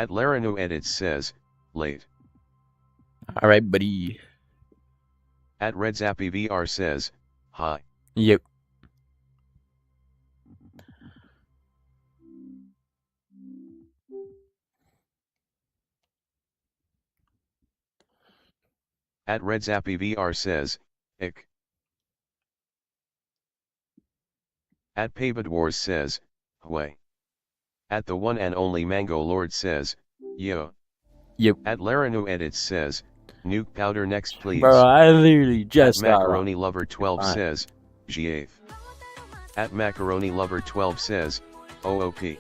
At Larino Edits says, late. Alright, buddy. At RedZappyVR says, hi. Yep. At RedZappyVR says, ick. At Pavadwars says, Hway. At the one and only Mango Lord says, yo. Yep. At Larino Edits says, nuke powder next please. Bro, I literally just At Macaroni Lover 12 says, G8. At Macaroni Lover 12 says, OOP.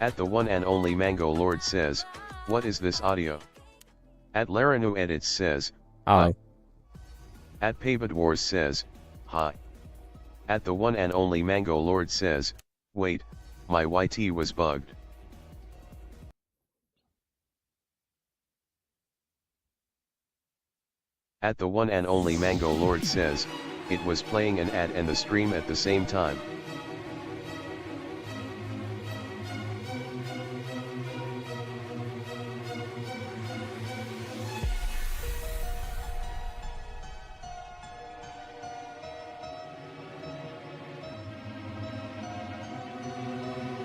At the one and only Mango Lord says, what is this audio? At Larino Edits says, hi. At Pavadwars says, hi. At the one and only Mango Lord says, wait, my YT was bugged. At the one and only Mango Lord says, it was playing an ad and the stream at the same time.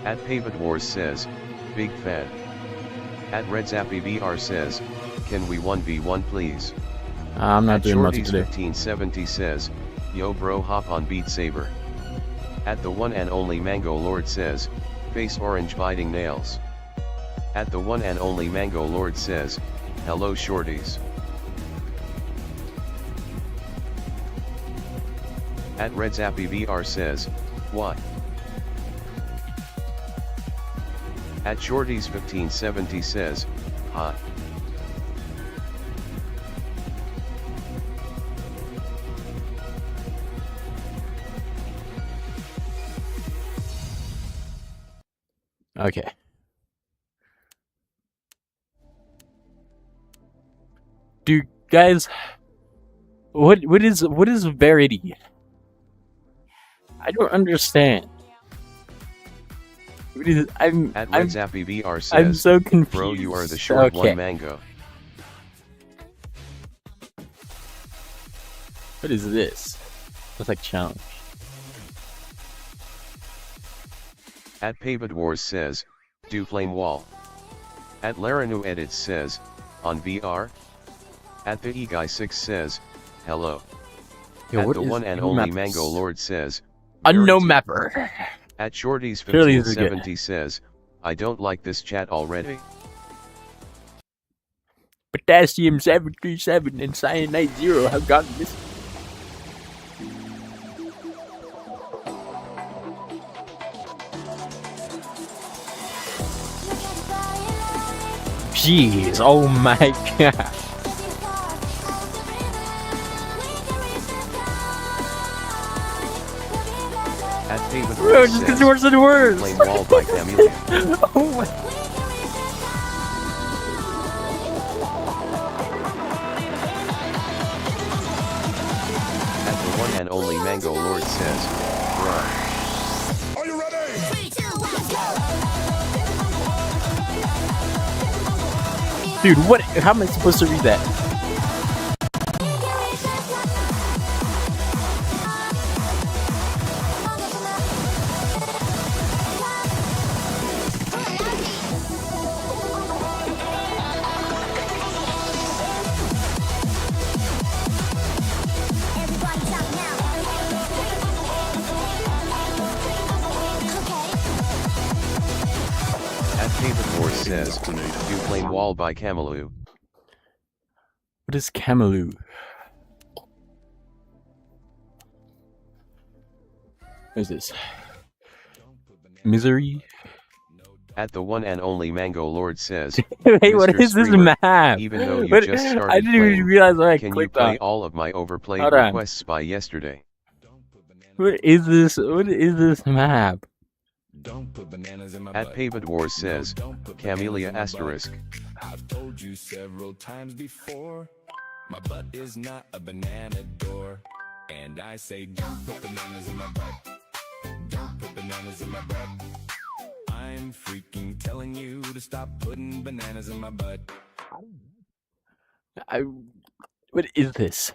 At Pavadwars says, big fan. At RedZappyVR says, can we 1v1 please? I'm not doing much today. 1570 says, yo bro hop on Beat Saber. At the one and only Mango Lord says, face orange biting nails. At the one and only Mango Lord says, hello shorties. At RedZappyVR says, what? At Shorties 1570 says, hi. Okay. Dude, guys, what is Verity? I don't understand. At RedZappyVR says, I'm so confused. bro you are the short one Mango. What is this? Looks like challenge. At Pavadwars says, do flame wall. At Larino Edits says, on VR. At the eGuy6 says, hello. Yo, at the one and only Mango Lord says, unknown mapper. At Shorties 1570 says, I don't like this chat already. Potassium 737 and Cyanide 0 have gotten this. Jeez, oh my god. At David Bro, just gets worse and worse. Flame wall by Camellia. Oh my. At the one and only Mango Lord says, bruh. Are you ready? 3, 2, 1, go! Dude, what? How am I supposed to read that? Says, do flame wall by Camelou. What is Camelou? What is this? Misery? At the one and only Mango Lord says, hey, what is this map? Even though you just started I didn't even realize what I can clicked you play on. all of my overplayed requests by yesterday? What is this? What is this map? Don't put bananas in my At Pavadwars says, Camellia asterisk. I've told you several times before, my butt is not a banana door. And I say, don't put bananas in my butt. Don't put bananas in my butt. I'm freaking telling you to stop putting bananas in my butt. What is this?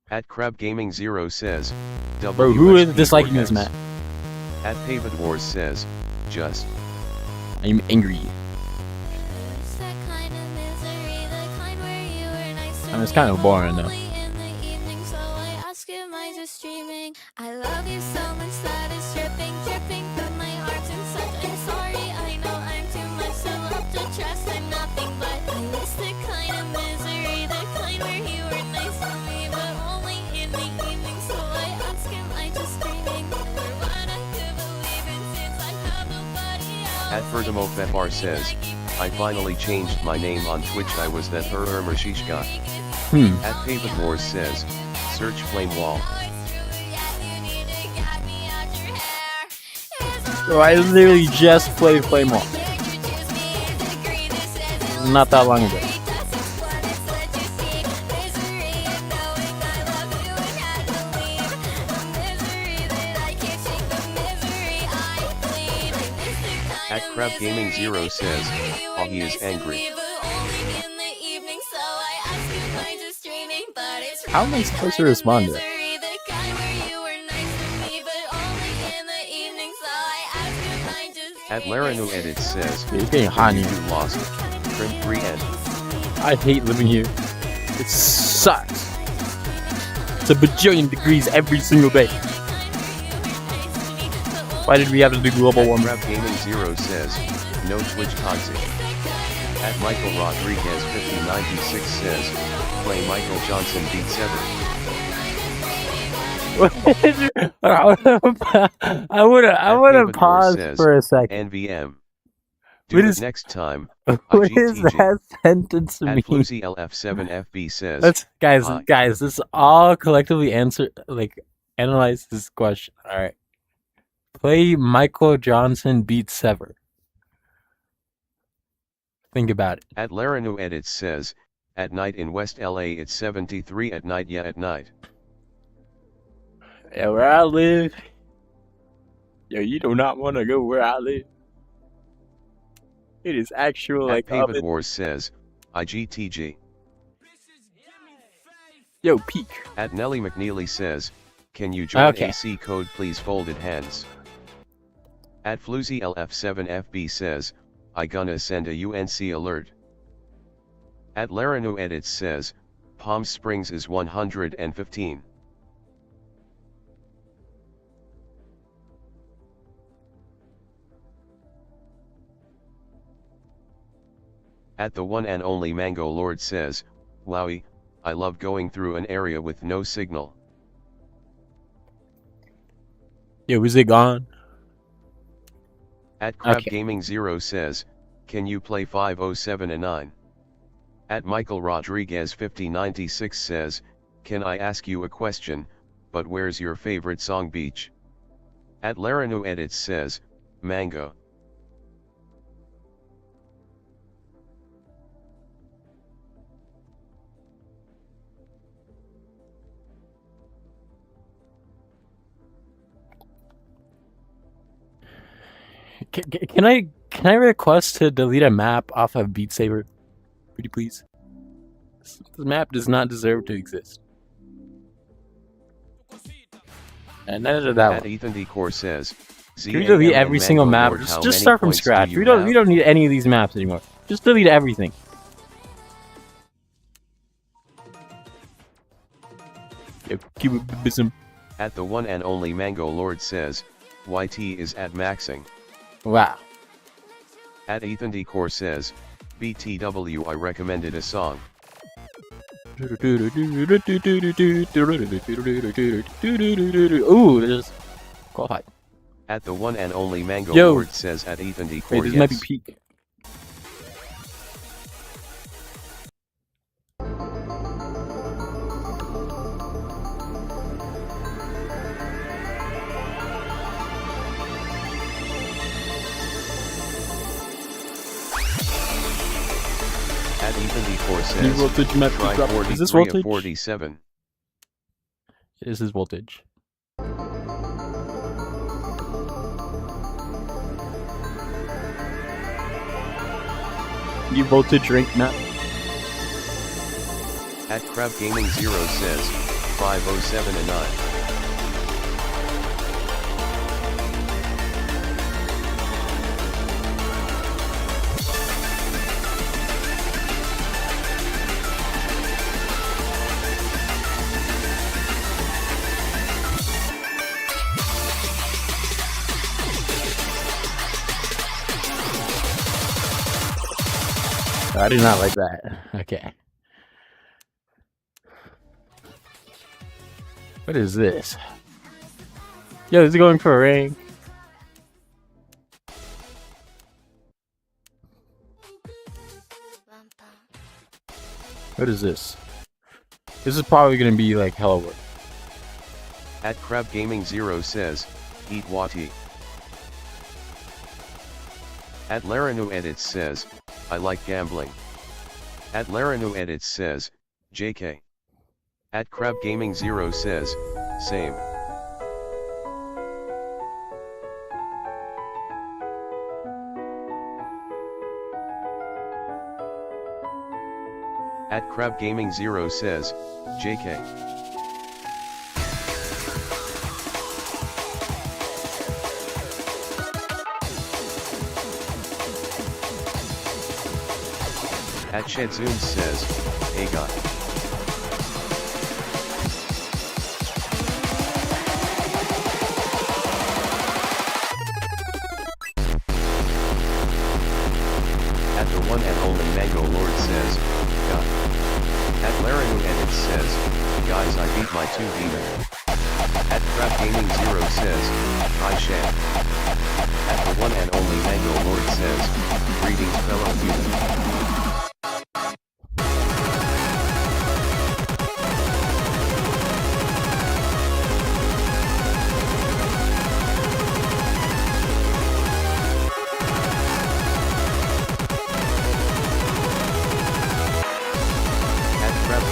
At Crab Gaming 0 says, Bro, who is WSP disliking Vortex. this map? At Pavid Wars says, just. I'm angry. I mean, it's kind of boring though. I love you so much that it's dripping, dripping from my heart and such. I'm sorry, I know I'm too much to love to trust. I'm nothing but I miss the kind of misery, the kind where you were nice to me, but only in the evening. So I ask him, I just dreaming. Never wanna believe it since I have nobody else. At Fertimo Fefar says, I finally changed my name on Twitch. I was that Mashish guy. At Pavid Wars says, search Flame Wall. Bro, I literally just played Flame Wall. Not that long ago. At Crab Gaming 0 says, oh, he is angry. How am I supposed to respond to it? At Laranu Edits says, Yeah, it's getting hot in you here. lost. Trim 3N. I hate living here. It sucks. It's a bajillion degrees every single day. Why did we have to do global At warming? Crab Gaming 0 says, no Twitch toxic. At Michael Rodriguez 5096 says, play Michael Johnson beat Saber. I would have paused for a second. NVM. What Do it is- next time. What is IGTG. that sentence At mean? Floozy LF7FB says, Let's guys, Hi. this all collectively analyze this question. All right, play Michael Johnson beat Sever. Think about it. At Laranu Edits says, at night in West LA it's 73 at night. Yeah, at night. Yeah, where I live. Yo, you do not want to go where I live. It is actual At Pavid oven. Wars says, IGTG. Yo, peak. At Nelly McNeely says, can you join Okay. AC code please folded hands. At Floozy LF7FB says, I gonna send a UNC alert. At Laranu Edits says, Palm Springs is 115. At the one and only Mango Lord says, wowie, I love going through an area with no signal. Yo, is it gone? At Crab Okay. Gaming 0 says, can you play 507 and 9? At Michael Rodriguez 5096 says, can I ask you a question, but where's your favorite song Beach? At Laranu Edits says, Mango. Can I request to delete a map off of Beat Saber? Pretty please. This map does not deserve to exist. And neither did that At one. Ethan Decor says, Can we delete every single map? Just start from scratch. We don't need any of these maps anymore. Just delete everything. Yo, keep it busy. At the one and only Mango Lord says, YT is at maxing. Wow. At Ethan Decor says, BTW I recommended a song. Ooh, there's qualified. At the one and only Mango Yo. Lord says at Ethan Decor Wait, this yes. might be peak. At Ethan Decor Any says, voltage map try drop? 43 Is this of voltage? 47. This is voltage. You voltage rank now. At Crab Gaming 0 says 507 and 9. I do not like that. Okay. What is this? Yo, this is going for a ring. What is this? This is probably gonna be like hella work. At Crab Gaming 0 says, eat Wati. At Laranu Edits says, I like gambling. At Laranu Edits says, JK. At Crab Gaming 0 says, same. At Crab Gaming 0 says, JK. At Shedzoom says, hey God. At the one and only Mango Lord says, God. At Laranu Edits says, guys I beat my 2 demon. At Crab Gaming 0 says, hi Shan. At the one and only Mango Lord says, greetings fellow human.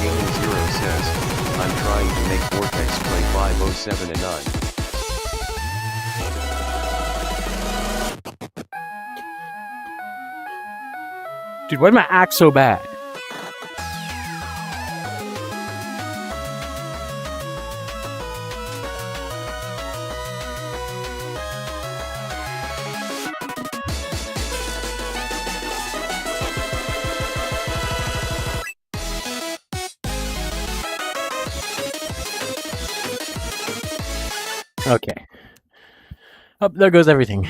Gaming 0 says, I'm trying to make Vortex play 507 and 9. Dude, why did my axe so bad? Okay. Oh, there goes everything.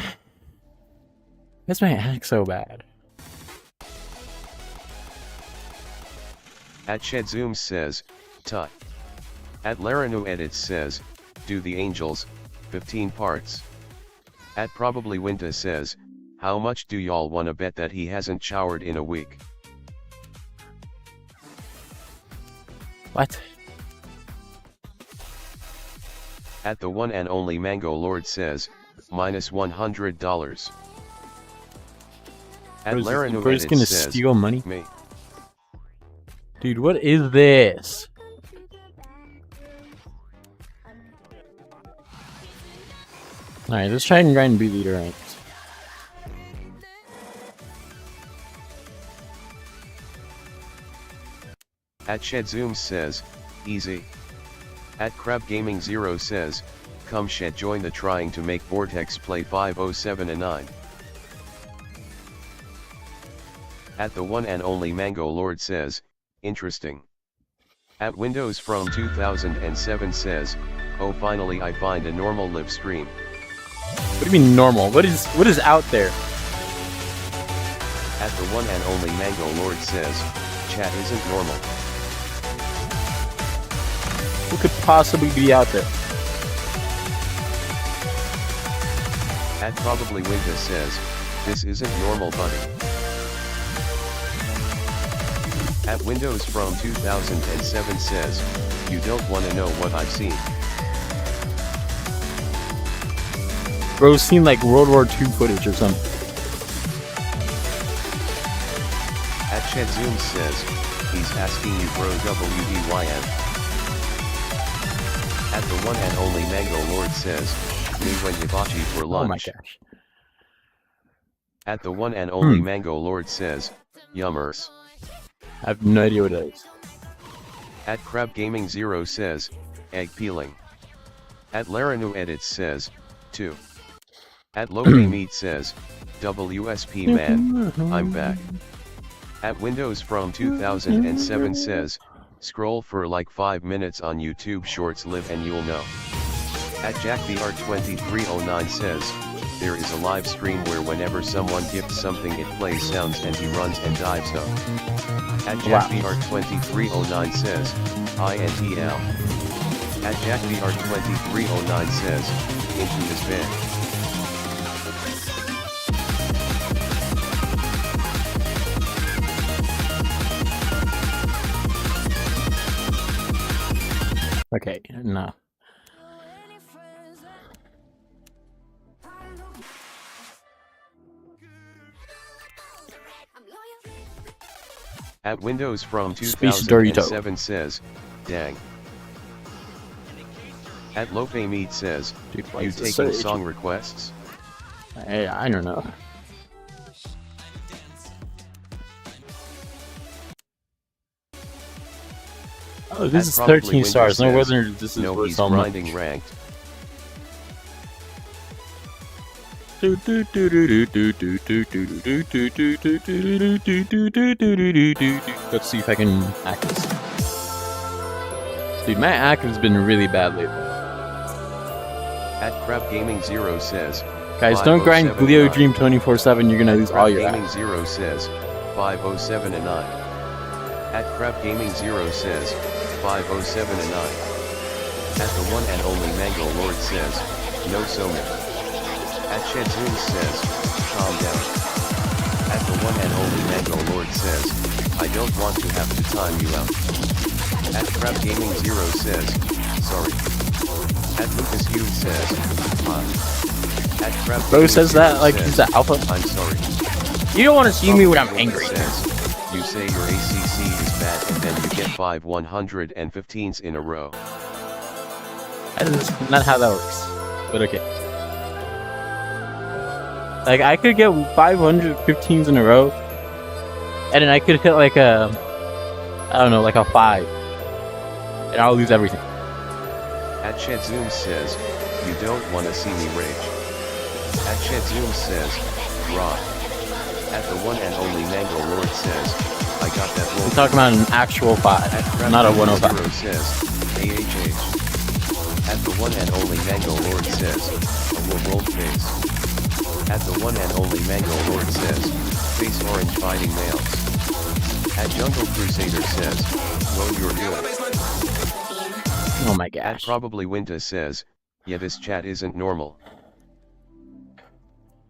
Why's my axe so bad? At Shedzoom says, tut. At Laranu Edits says, do the angels, 15 parts. At Probably Winta says, how much do y'all wanna bet that he hasn't showered in a week? What? At the one and only Mango Lord says, minus $100. At Laranu We're just Edits gonna says, steal money? me. Dude, what is this? Alright, let's try and grind B leader ranked. At Shedzoom says, easy. At Crab Gaming 0 says, come Shed join the trying to make Vortex play 507 and 9. At the one and only Mango Lord says, interesting. At Windows from 2007 says, oh finally I find a normal live stream. What do you mean normal? What is out there? At the one and only Mango Lord says, chat isn't normal. What could possibly be out there? At Probably Winta says, this isn't normal buddy. At Windows from 2007 says, you don't wanna know what I've seen. Bro's seen like World War II footage or something. At Shedzoom says, he's asking you bro WDYN. At the one and only Mango Lord says, me when hibachi for lunch. Oh my gosh. At the one and only Mango Lord says, yummers. I have no idea what it is. At Crab Gaming 0 says, egg peeling. At Laranu Edits says, 2. At Lope Meat says, WSP man, I'm back. At Windows from 2007 says, scroll for like 5 minutes on YouTube Shorts live and you'll know. At JackVR2309 says, there is a live stream where whenever someone gifts something it plays sounds and he runs and dives up. At JackVR2309 says, INTL. At JackVR2309 says, into his bed. Okay, no. At Windows from Space Dorito 2007 says, dang. At Lope Meat says, Dude, you taking song requests? Hey, I don't know. Oh, this is 13 stars. No wonder this is no, worth he's so much. grinding ranked. Let's see if I can hack this. Dude, my hack has been really bad lately. At Crab Gaming 0 says, Guys, don't grind Gleo Dream 24/7. You're gonna lose all your Gaming hacks. 0 says, 507 and 9. At Crab Gaming 0 says, 507 and 9. At the one and only Mango Lord says, no soman. At Shedzoon says, calm down. At the one and only Mango Lord says, I don't want to have to time you out. At Crab Gaming 0 says, sorry. At Lucas Hughes says, hi. At Crab Bro Gaming says 0 that like says, he's an alpha. I'm sorry. You don't want to see me when I'm angry. Says, you say your ACC is bad and then you get 5 115s in a row. That is not how that works. But okay. Like, I could get 515s in a row, and then I could hit like a, I don't know, like a 5, and I'll lose everything. At Shedzoom says, you don't want to see me rage. At Shedzoom says, rock. At the one and only Mango Lord says, I got that roll. I'm talking about an actual 5, not a 105. Zero says, AHH. At the one and only Mango Lord says, a roll face. At the one and only Mango Lord says, face orange fighting males. At Jungle Crusader says, well you're good. Oh my At gosh. Probably Winta says, yeah this chat isn't normal.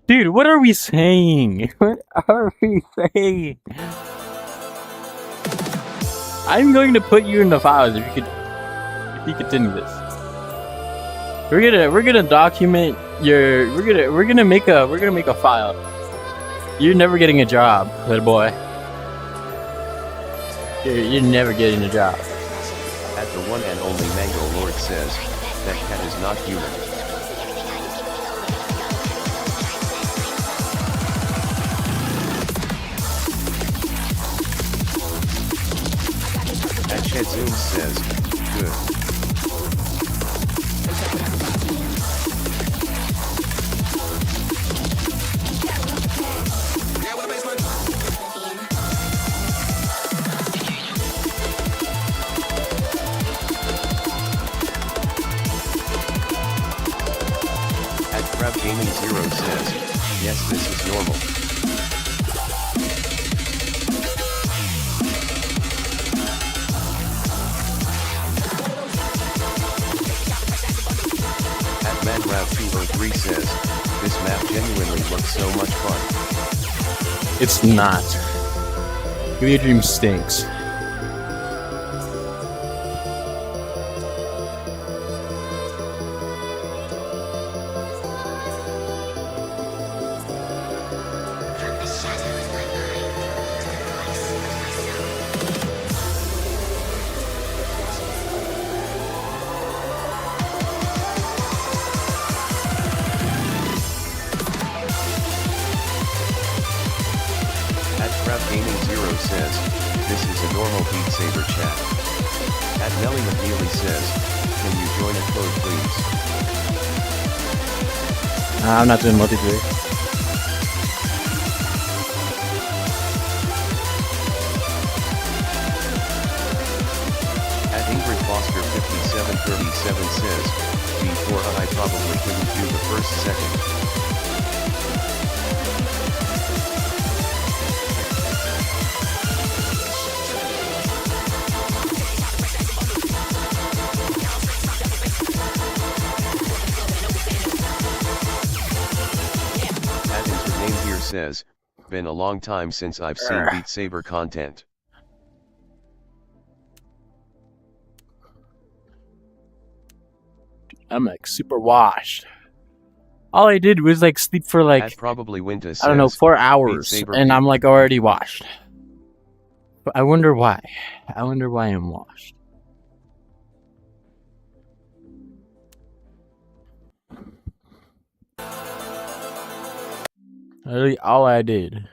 Dude, what are we saying? What are we saying? I'm going to put you in the files if you continue this. We're gonna document your we're gonna make a file. You're never getting a job, little boy. You're never getting a job. At the one and only Mango Lord says, that cat is not human. At Shedzoom says, good. Crab Gaming 0 says, yes this is normal. At MadRav203 says, this map genuinely looks so much fun. It's not. Gleo Dream stinks. says, this is a normal Beat Saber chat. At Nelly McNeely says, can you join a code please? I'm not doing multiplayer. At Ingrid Foster 5737 says, before I probably couldn't do the first second. Says, been a long time since I've seen Beat Saber content. I'm like super washed. All I did was like sleep for like At probably Winta says, I don't know 4 hours, and I'm like already washed. But I wonder why. I wonder why I'm washed. Literally all I did.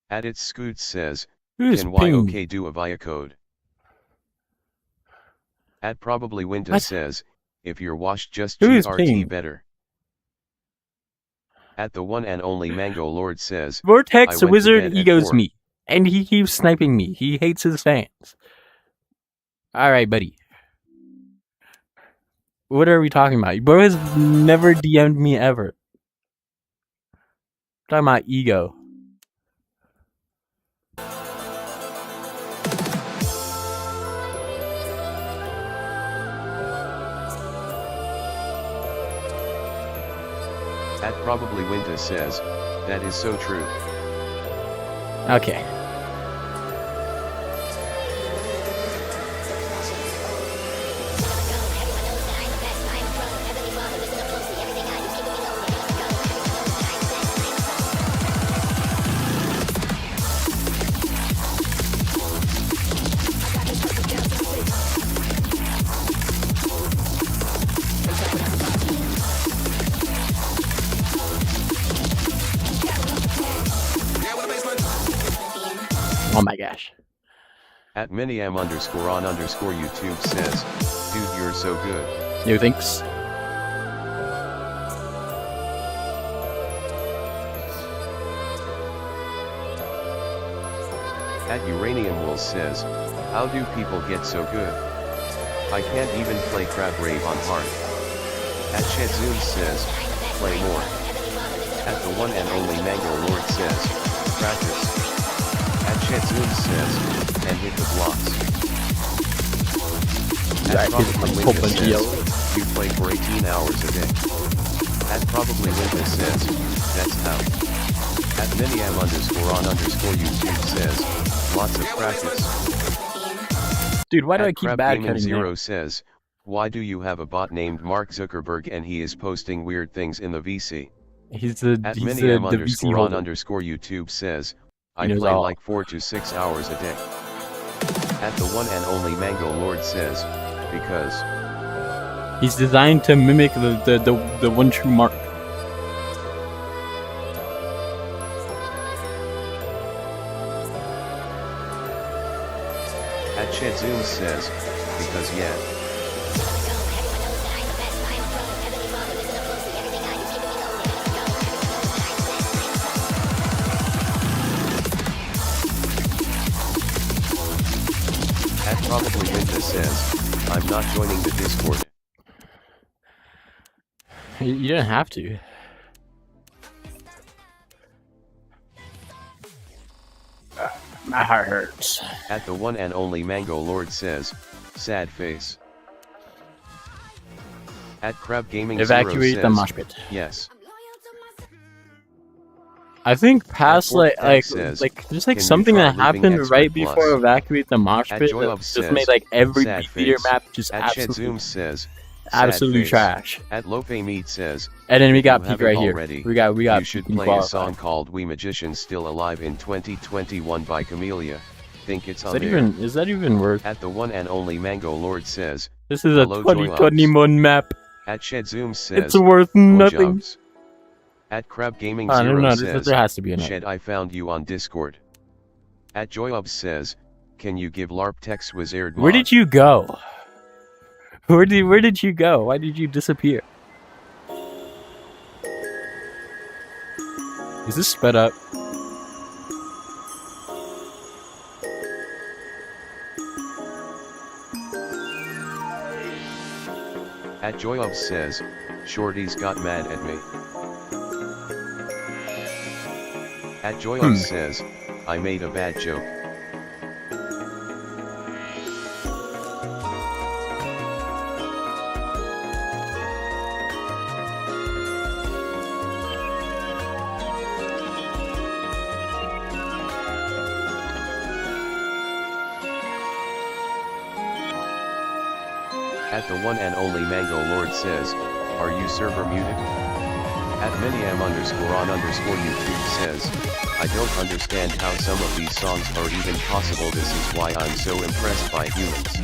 At its Scoots says, Who's can ping? YOK do a via code? At probably Winta says, if you're washed just Who's GRT ping? better. At the one and only Mango Lord says, Vortex I went to Wizard bed at egos 4. me. And he keeps sniping me. He hates his fans. Alright, buddy. What are we talking about? Bro has never DM'd me ever. I'm talking about ego. At probably Winta says, that is so true. Okay. Oh my gosh. At miniam_on_YouTube says, dude you're so good. You thinks? At Uranium Wolves says, how do people get so good? I can't even play Crab Rave on hard. At Shedzoom says, play more. At the one and only Mango Lord says, practice. At Shedzoom says, and hit the blocks. At probably Winter says, you play for 18 hours a day. At probably Winter says, that's how. At miniam_on_YouTube says, lots of practice. Dude, why do At I keep Crab bad Gaming cutting Zero it? says, why do you have a bot named Mark Zuckerberg and he is posting weird things in the VC? He's the At VC holder. miniam_on_YouTube says, I knows play all. like 4 to 6 hours a day. At the one and only Mango Lord says, because. He's designed to mimic the one true Mark. At Shedzoom says, because yeah. At probably Winta says, I'm not joining the Discord. You didn't have to. My heart hurts. At the one and only Mango Lord says, sad face. At Crab Gaming Evacuate Zero the says, mosh pit. yes. I think past Fork Tech there's can you something try that living happened expert right plus? before evacuate the mosh At pit Joylove that just says, made like every sad beat face. map just At absolutely Shedzoom says, sad absolutely face. trash. At Lope Meat says, And then we got you Peak haven't right here. already, We got you should Peak play a qualified. song called We Magicians Still Alive in 2021 by Camellia. Think it's Is on that there. even worth? At the one and only Mango Lord says, This is a hello, Joylove. 2021 map. At Shedzoom says, It's worth nothing. blowjobs. At Crab Gaming No, 0 no, says, there has to be another. Shed, I found you on Discord. At Joyobs says, can you give LARP Tex Wizard mod? Where did you go? Where did you go? Why did you disappear? Is this sped up? At Joyobs says, Shorties got mad at me. At Joyobs says, I made a bad joke. At the one and only Mango Lord says, are you server muted? At miniam_on_YouTube says, I don't understand how some of these songs are even possible, this is why I'm so impressed by humans.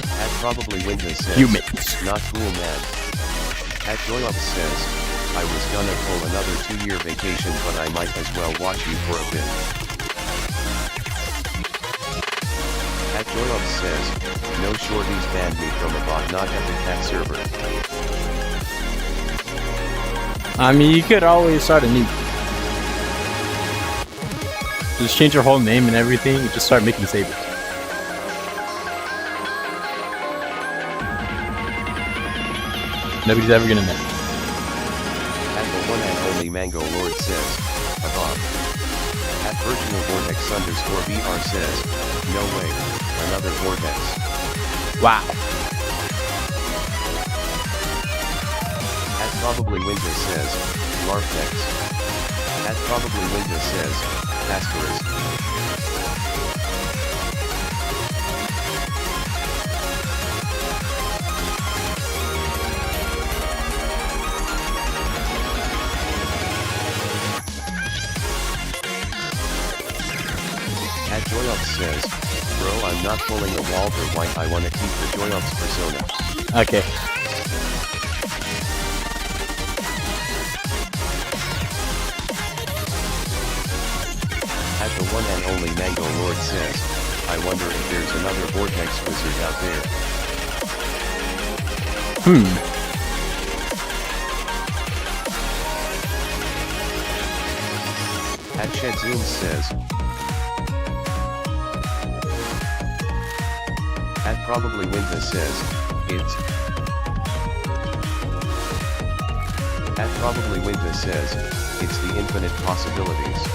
At probably Winter says, Humans. Not cool man. At Joyobs says, I was gonna pull another 2-year vacation but I might as well watch you for a bit. At Joyobs says, no shorties banned me from a bot not at the cat server. I mean, you could always start a new. Just change your whole name and everything. You just start making sabers. Nobody's ever gonna know. At the one and only Mango Lord says, Above. At virtual_vortex_VR says, no way, another vortex. Wow. At probably Winter says, Larftex. At probably Winter says, asterisk. At Joyops says, bro, I'm not pulling a Walter White, I wanna keep the Joyops persona. Okay. At the one and only Mango Lord says, I wonder if there's another Vortex Wizard out there. At Shedzoom says, at probably Winta says, it's. At probably Winta says, it's the infinite possibilities.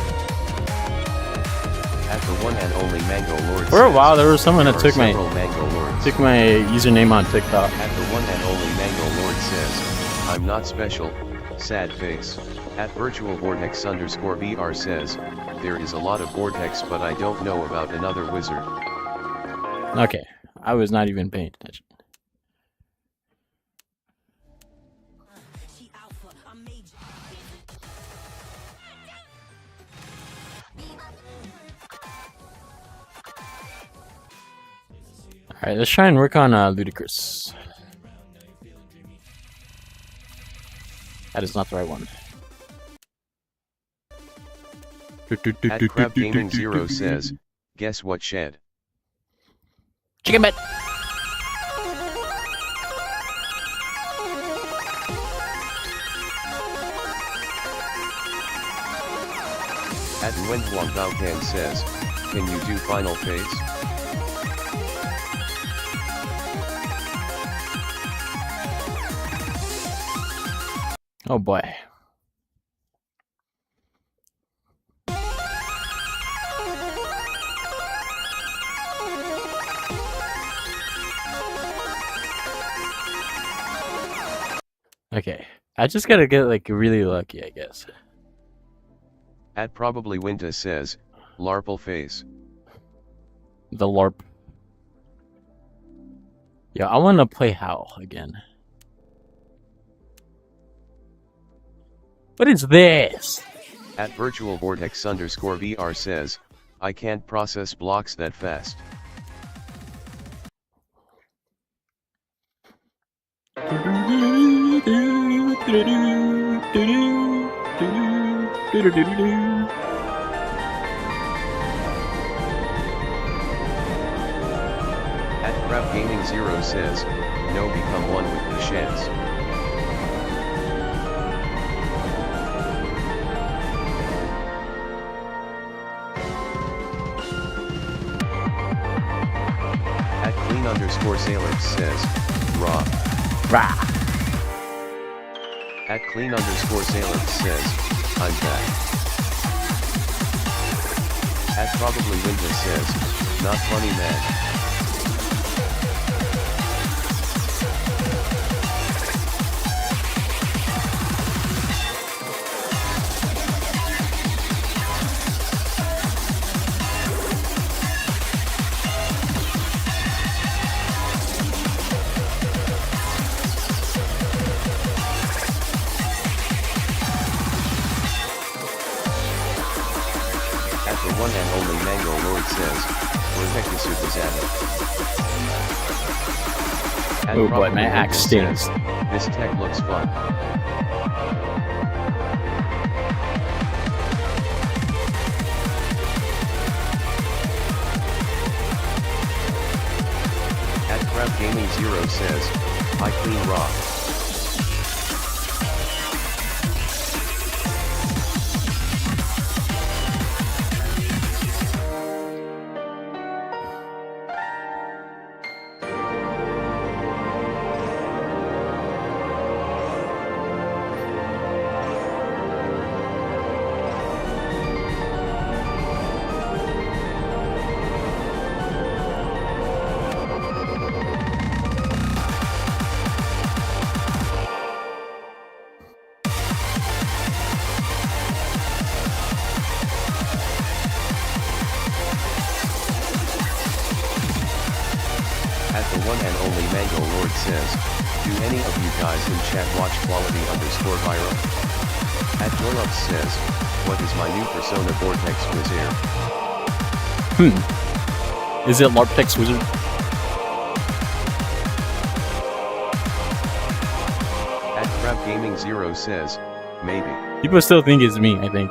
At the one and only Mango Lord For a says, while, there was someone that took my Mango Lords. username on TikTok. At the one and only Mango Lord says, I'm not special, sad face. At virtual vortex _VR says, there is a lot of vortex but I don't know about another wizard. Okay, I was not even paying attention. Alright, let's try and work on Ludicrous. That is not the right one. At Crab Gaming 0 says, guess what Shed? Chicken bit! At Nguyen Valkan says, can you do final phase? Oh boy. Okay, I just gotta get like really lucky, I guess. At probably Winta says, Larple face. The LARP. Yeah, I wanna play Howl again. What is this? At virtual vortex _VR says, I can't process blocks that fast. At Crab Gaming 0 says, no, become one with the chance. At Clean_Sailor says, raw. Rah. At Clean_Sailor says, I'm back. At Probably Linda says, not funny man. The one and only Mango Lord says, where heck is your disaster? Oh boy, my axe stings. This tech looks fun. At Crab Gaming 0 says, I clean raw. At the one and only Mango Lord says, do any of you guys in chat watch quality_viral? At Joylux says, what is my new persona Vortex Wizard? Is it LARPtex Wizard? At Crab Gaming 0 says, maybe. People still think it's me, I think.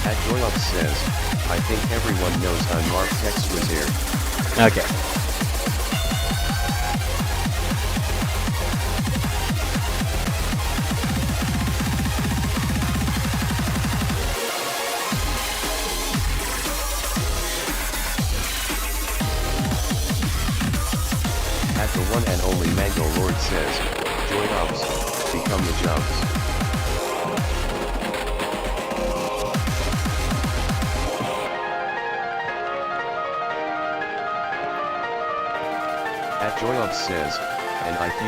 At Joylux says, I think everyone knows I'm LARPtex Wizard. Okay. At the one and only Mango Lord says, join ups, become the jumps. At Joylux says, an IQ.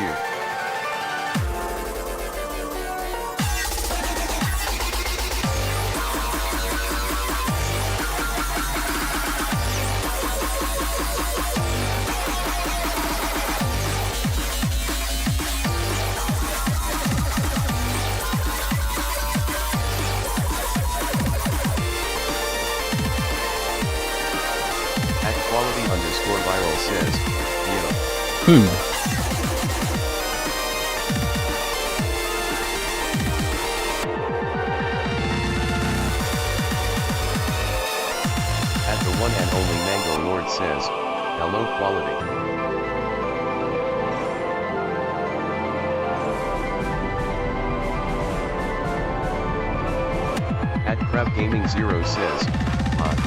At quality_viral says, At the one and only Mango Lord says, hello quality. At Crab Gaming 0 says, hot.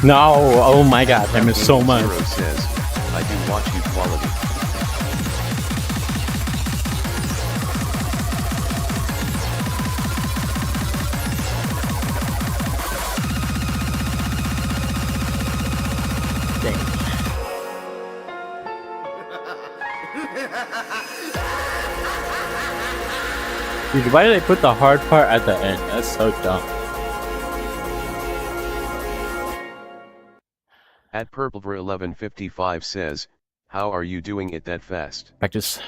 No, oh my god, I miss so much. Zero says, I do watch you quality. Dude, why did they put the hard part at the end? That's so dumb. At purplebra1155 says, how are you doing it that fast? Practice.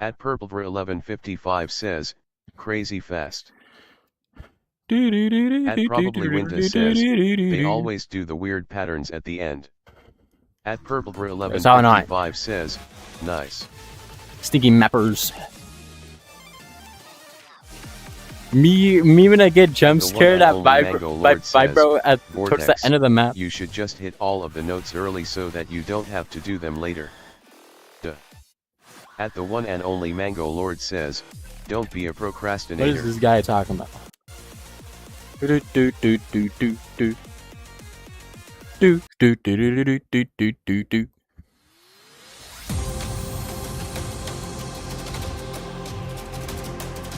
At purplebra1155 says, crazy fast. At probably Winta says, they always do the weird patterns at the end. At purplebra1155 says, nice. Stinky mappers. Me when I get jump scared at Vibro at towards the end of the map. You should just hit all of the notes early so that you don't have to do them later. Duh. At the one and only Mango Lord says, don't be a procrastinator. What is this guy talking about? Do do do do do do do do do do do do do do.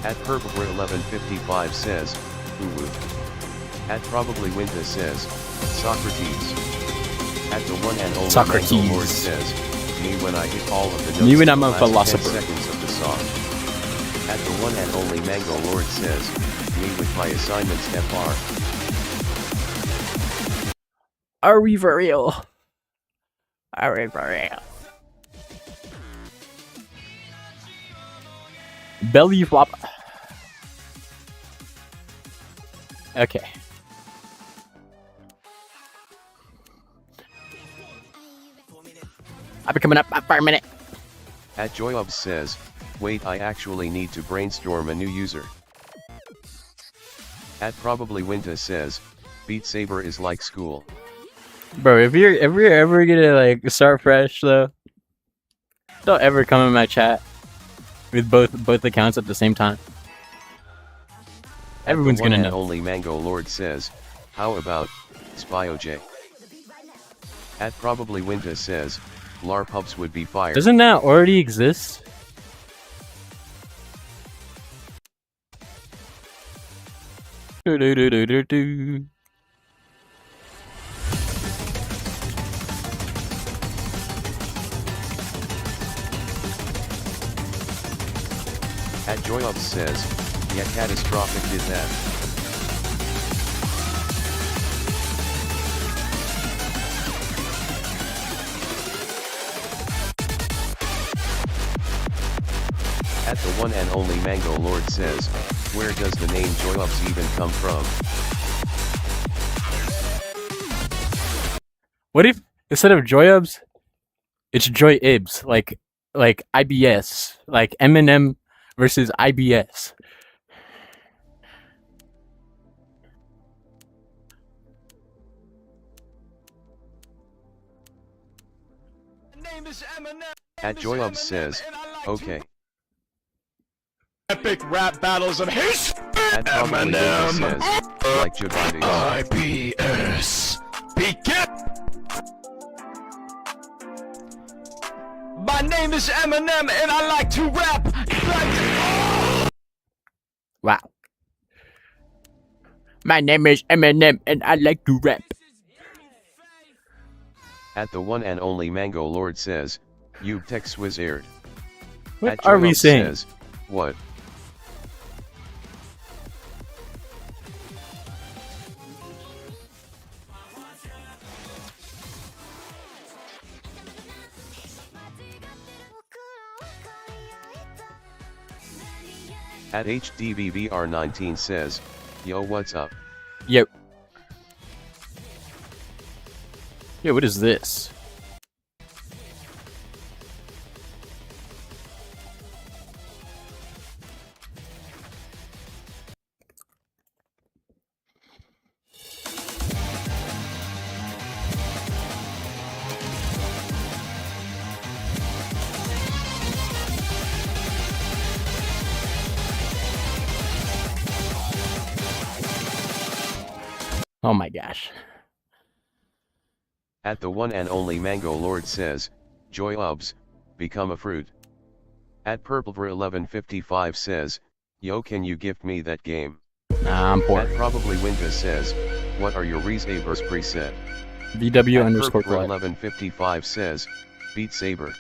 At purplebra1155 says, woo. At probably Winta says, Socrates. At the one and only Socrates. Mango Lord says, me when I hit all of the notes Me when in I'm the a last philosopher. 10 seconds of the song. At the one and only Mango Lord says, me with my assignments FR. Are we for real? Are we for real? Belly flop. Okay. I've been coming up for a minute. At Joyobs says, wait, I actually need to brainstorm a new user. At probably Winta says, Beat Saber is like school. Bro, if you're ever gonna like start fresh though, don't ever come in my chat with both accounts at the same time. Everyone's gonna know. Only Mango Lord says, how about SpyOJ? At probably Winta says, LARPups would be fire. Doesn't that already exist? Do do do do do do. At Joyobs says, yeah, catastrophic did that. At the one and only Mango Lord says, where does the name Joyobs even come from? What if instead of Joyobs, it's Joy Ibs, like IBS, like Eminem versus IBS. At Joyobs says, okay. Epic rap battles of his At probably Winta says, like Javides. IBS. Begin. My name is Eminem and I like to rap. Wow. My name is Eminem and I like to rap. At the one and only Mango Lord says, you tech Swizz aired. What At are we Joyobs saying? says, what? At HDVVR19 says, yo, what's up? Yo. Yo, what is this? Oh my gosh. At the one and only Mango Lord says, Joy Ubs, become a fruit. At Purplebra1155 says, yo, can you gift me that game? Nah, I'm poor. At Probably Winta says, what are your Sabers preset? VW At underscore collect. 1155 says, Beat Saber.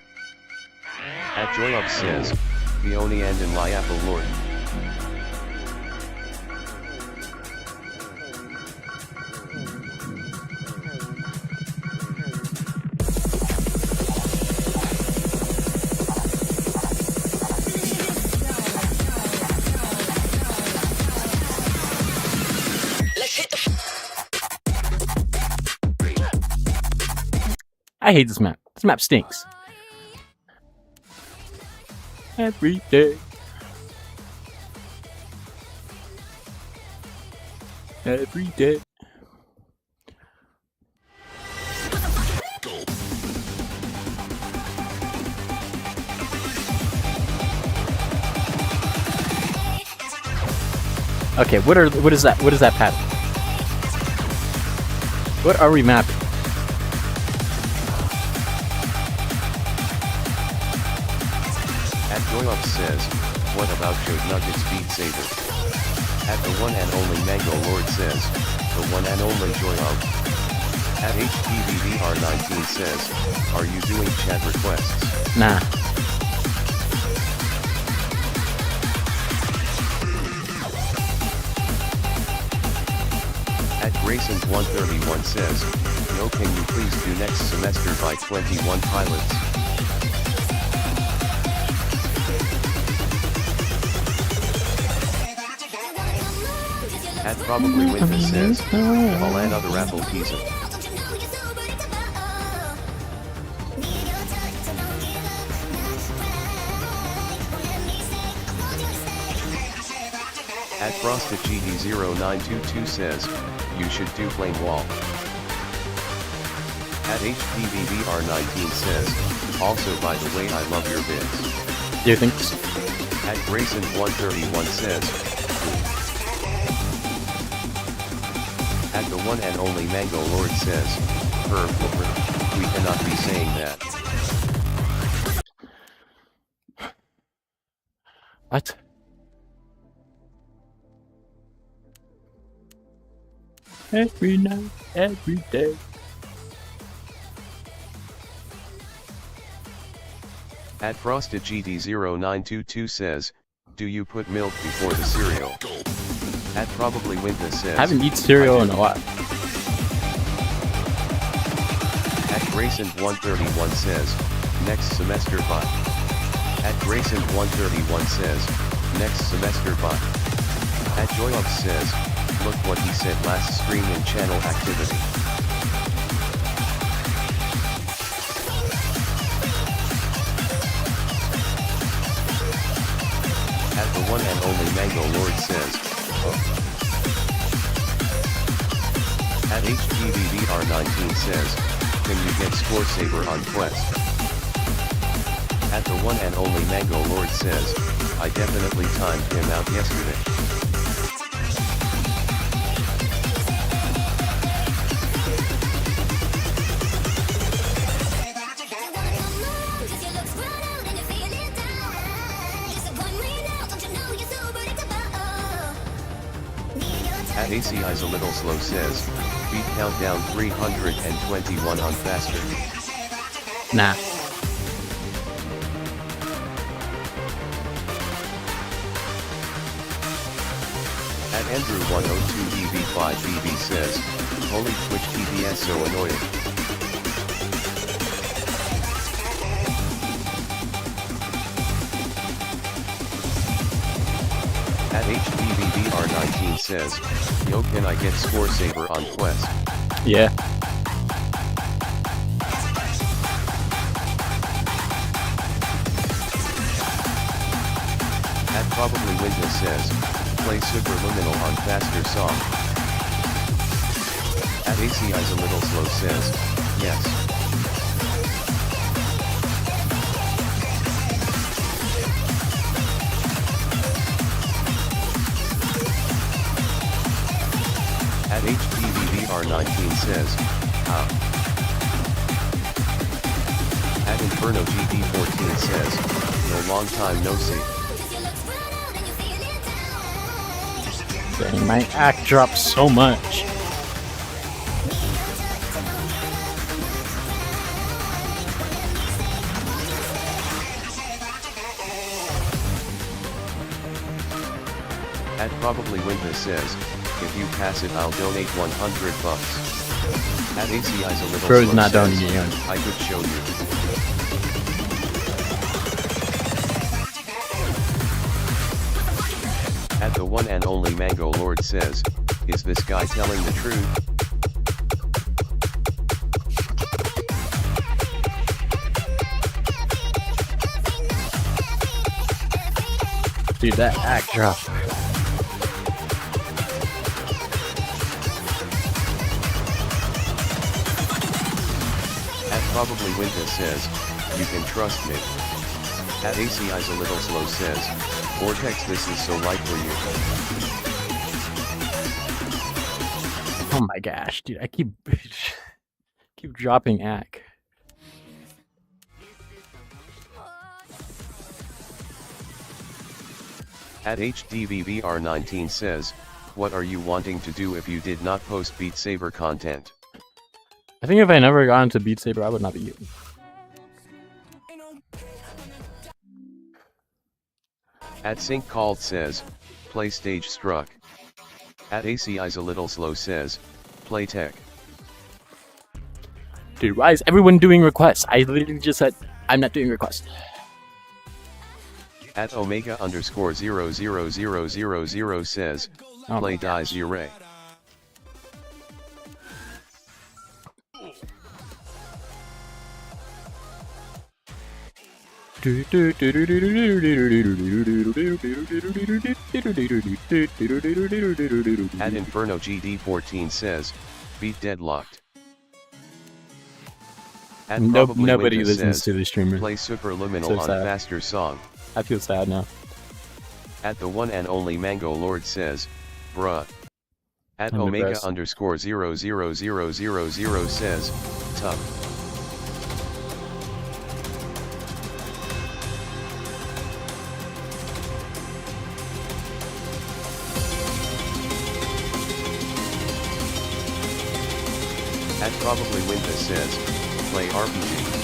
At Joyup says, Vioni and in Liapple Lord. I hate this map. This map stinks. Every day. Every day. Okay, what is that pattern? What are we mapping? At Joyup says, what about Jode Nuggets Beat Saber? At the one and only Mango Lord says, the one and only Joyup. At HPVVR19 says, are you doing chat requests? Nah. At Grayson131 says, yo, can you please do next semester by 21 pilots? At Probably Winter says, all another apple pizza. At FrostedGD0922 says, you should do flame wall. At HPVVR19 says, also by the way I love your bits. Do you think so? At Grayson131 says, at the one and only Mango Lord says, we cannot be saying that. What? Every night, every day. At FrostedGD0922 says, do you put milk before the cereal? At Probably Winta says, I haven't eaten cereal in a while. At Grayson131 says, next semester bye. At Grayson131 says, next semester bye. At Joyup says, look what he said last stream in channel activity. At the one and only Mango Lord says, oh. At HGVVR19 says, can you get Score Saber on Quest? At the one and only Mango Lord says, I definitely timed him out yesterday. At ACI's a little slow says, beat countdown 321 on faster. Nah. At Andrew102EV5BB says, holy Twitch TVS so annoying. At HBVVR19 says, yo, can I get Score Saber on Quest? Yeah. At Probably Winta says, play Superluminal on faster song. At ACI's a little slow says, yes. At HPVV says, how? At Inferno GD14 says, no, long time no see. Dang, my act dropped so much. At Probably Winter says, if you pass it I'll donate $100. At ACI's a little Bro's slow not says, donating on. I could show you. At the one and only Mango Lord says, is this guy telling the truth? Dude, that act drop. At Probably Winter says, you can trust me. At ACI's a little slow says, Vortex, this is so light for you. Oh my gosh, dude, I keep dropping act. At HDVVR19 says, what are you wanting to do if you did not post Beat Saber content? I think if I never got into Beat Saber, I would not be you. At Sync Called says, play Stage Struck. At ACI's a little slow says, play Tech. Dude, why is everyone doing requests? I literally just said, I'm not doing requests. At Omega _ 00000 says, play Dies Ure. At Inferno GD14 says, beat deadlocked. At Probably Nobody Winter listens says, to the streamer. play Superliminal So on sad. faster song. I feel sad now. At the one and only Mango Lord says, bruh. At I'm Omega depressed. _ 00000 says, tough. At Probably Winter says, play RPG.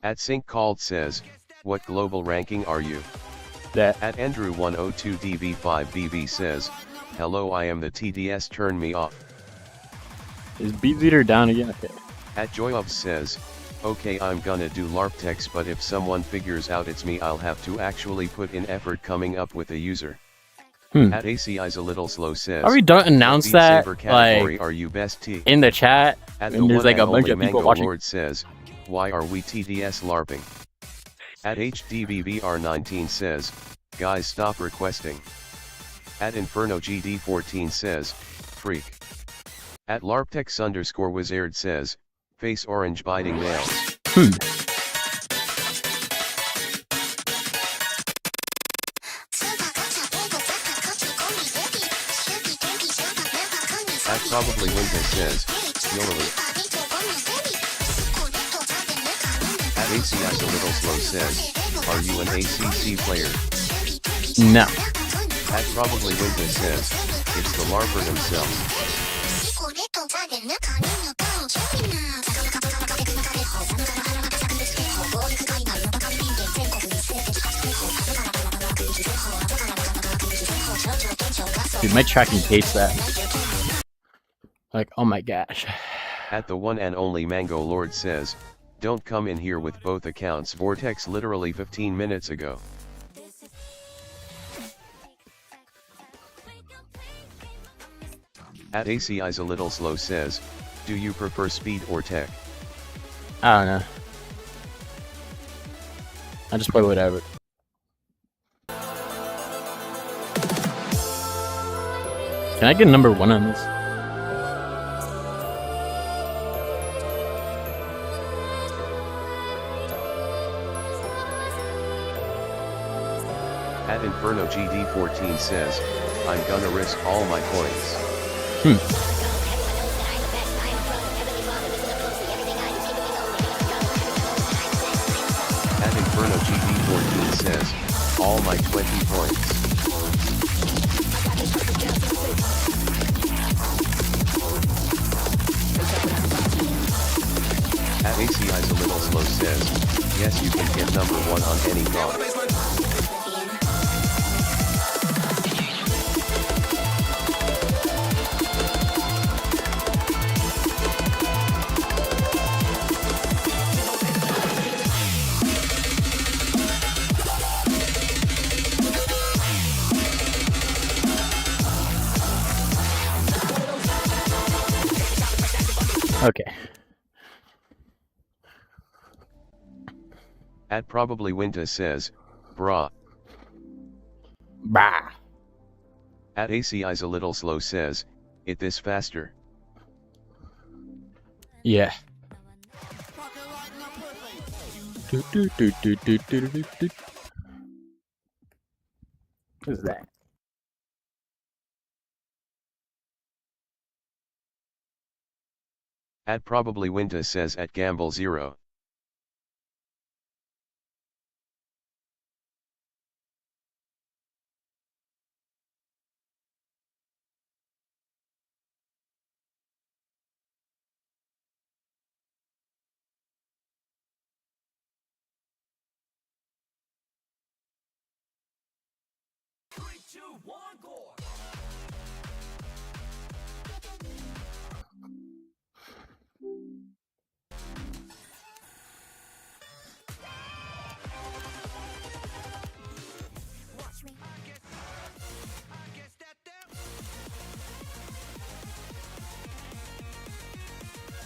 At Sync Called says, what global ranking are you? That At Andrew 102DV5BB says, hello, I am the TDS, turn me off. is Beat Leader down again? Okay. At Joyov says, okay, I'm gonna do LARP text, but if someone figures out it's me I'll have to actually put in effort coming up with a user. At ACI's a little slow says, Are we don't announce Beat that Saber category like are you best T? in the chat? At the And there's one like a and bunch only of people Mango watching. Lord says, why are we TDS LARPing? At HDVVR19 says, guys stop requesting. At Inferno GD14 says, freak. At LARPTEX _ Wizard says, face orange biting nails. At Probably Winter says, YOLO. At ACI's a little slow says, are you an ACC player? No. At Probably Winter says, it's the LARPer himself. Dude, my tracking hates that. Like, oh my gosh. At the one and only Mango Lord says, don't come in here with both accounts. Vortex literally 15 minutes ago. At ACI's a little slow says, do you prefer speed or tech? I don't know. I just play whatever. Can I get number 1 on this? At Inferno GD14 says, I'm gonna risk all my points. At Inferno GD14 says, all my 20 points. At ACI's a little slow says, yes, you can get #1 on any car. Okay. At Probably Winta says, brah. Bah. At ACI's a little slow says, it this faster. Yeah. What is that? At Probably Winta says at Gamble 0.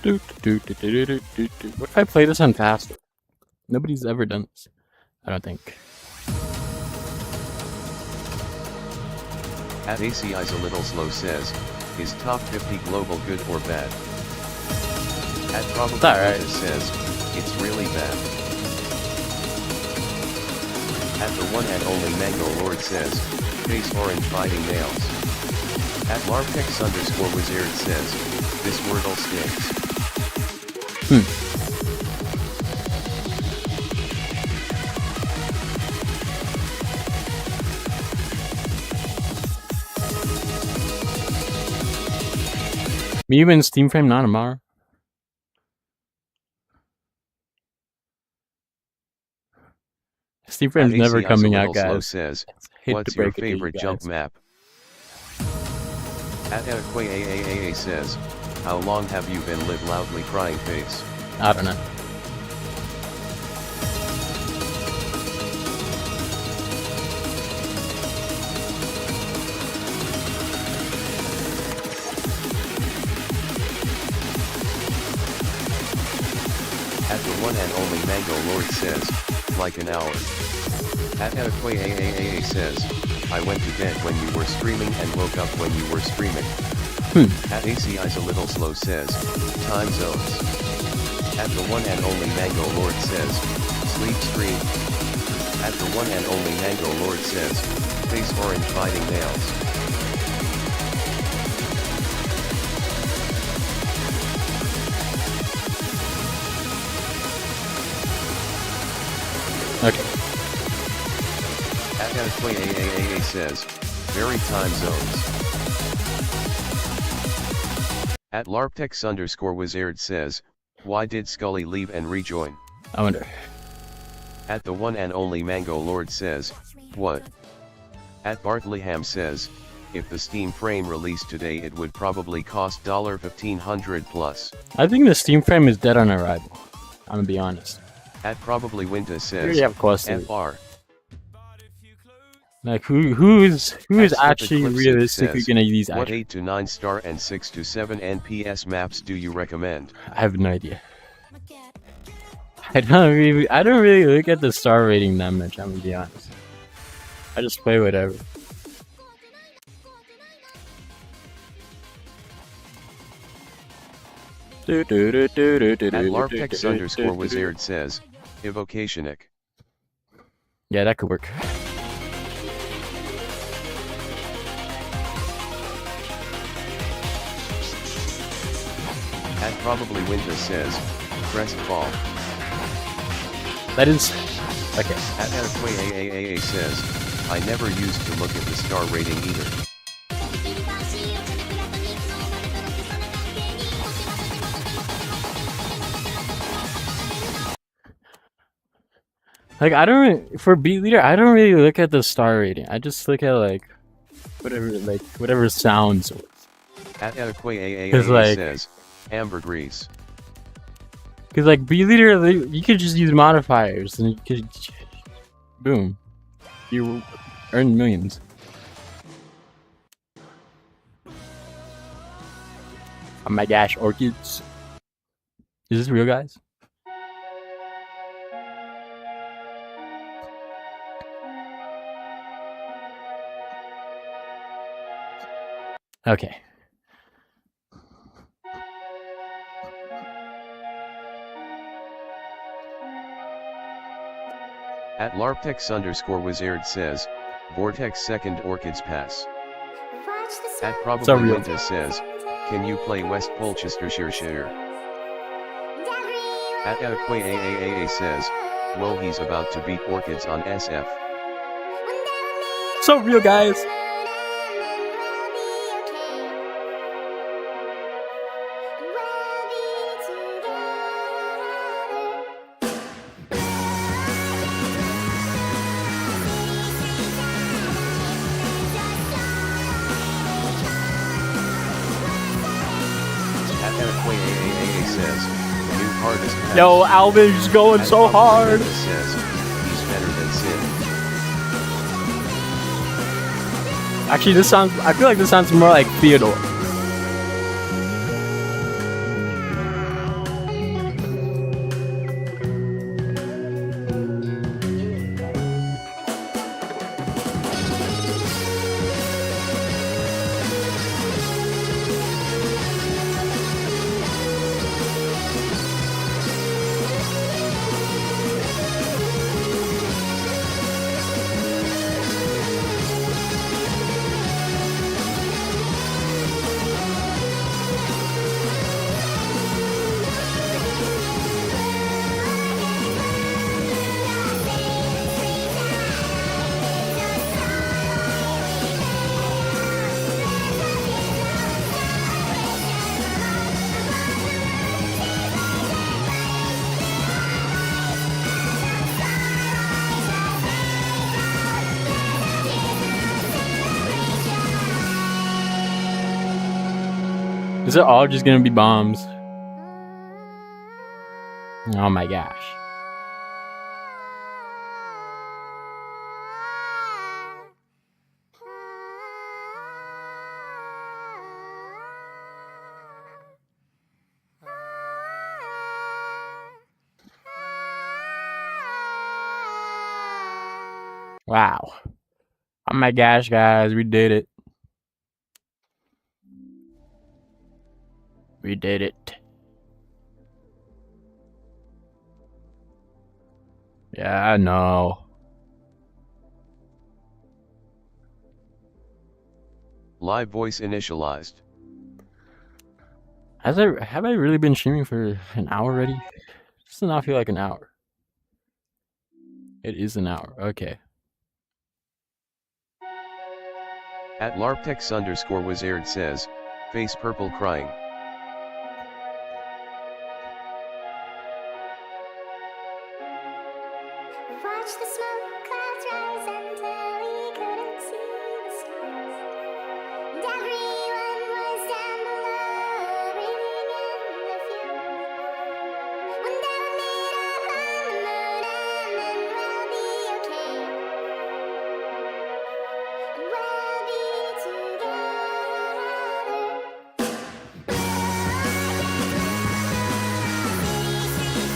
What if I play this on faster? Nobody's ever done this. I don't think. At ACI's a little slow says, is top 50 global good or bad? At Probably alright. Winta says, it's really bad. At the one and only Mango Lord says, face orange biting nails. At Larpex_Wizard says, this Wordle stinks. Meme and Steam Frame not tomorrow. Steam Frame's At never ACI's coming a out, little slow guys. says, Hate what's to your break it to you favorite jump guys. map? At AAAAA says, how long have you been live loudly crying face? I don't know. At the one and only Mango Lord says, like an hour. At AAAAA says, I went to bed when you were streaming and woke up when you were streaming. At ACI's a little slow says, time zones. At the one and only Mango Lord says, sleep stream. At the one and only Mango Lord says, face orange biting nails. Okay. At AAAAA says, very time zones. At Larpex_Wizard says, why did Scully leave and rejoin? I wonder. At the one and only Mango Lord says, what? At Bartleyham says, if the Steam Frame released today it would probably cost $1,500 plus. I think the Steam Frame is dead on arrival. I'm gonna be honest. At Probably Winta We says, already have cost of it. FR. Like who is At actually Eclipse realistically says, gonna use what action? 8 to 9 star and 6 to 7 NPS maps do you recommend? I have no idea. I don't really look at the star rating that much, I'm gonna be honest. I just play whatever. At Larpex_Wizard says, Evocationic. Yeah, that could work. At probably Winta says, pressed fall. That is okay. At AAAAA says, I never used to look at the star rating either. Like I don't for beat leader, I don't really look at the star rating. I just look at like whatever sounds. At AAAAA like- says, ambergris. Cause like beat leader, you could just use modifiers and you could, boom, you earn millions. Oh my gosh, orchids. Is this real, guys? Okay. At LARPTEX_Wizard says, Vortex second orchids pass. At probably So real. Winta says, can you play West Polchestershire? At AAAAA says, whoa, he's about to beat orchids on SF. So real, guys. At AAAAA says, new hardest pass. Yo, Alvin's going At so hard. Winta says, he's better than Sid. Actually, this sounds. I feel like this sounds more like Theodore. Is it all just gonna be bombs? Oh my gosh. Wow. Oh my gosh, guys, we did it. We did it. Yeah, I know. Live voice initialized. Have I really been streaming for an hour already? Does not feel like an hour. It is an hour. Okay. At LARPTEX_Wizard says, face purple crying. Watch the smoke clouds rise until we couldn't see the stars. And everyone was down below, breathing in the fumes. When they were made up on the moon, and then we'll be okay. And we'll be together.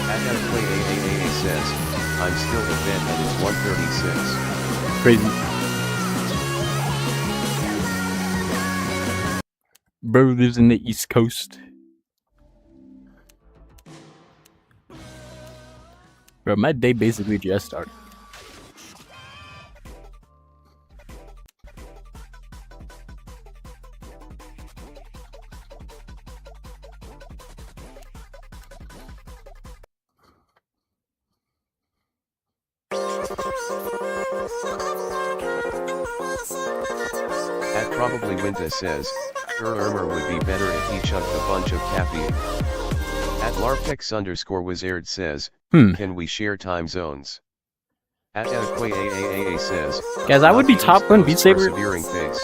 At AAAAA says, I'm still in bed and it's 1:36. Crazy. Bro lives in the East Coast. Bro, my day basically just started. At Probably Winta says, Ermer would be better if he chugged a bunch of caffeine. At Larpex_Wizard says, can we share time zones? At AAAAA says, Guys, I would be top 1 Beat Saber persevering face.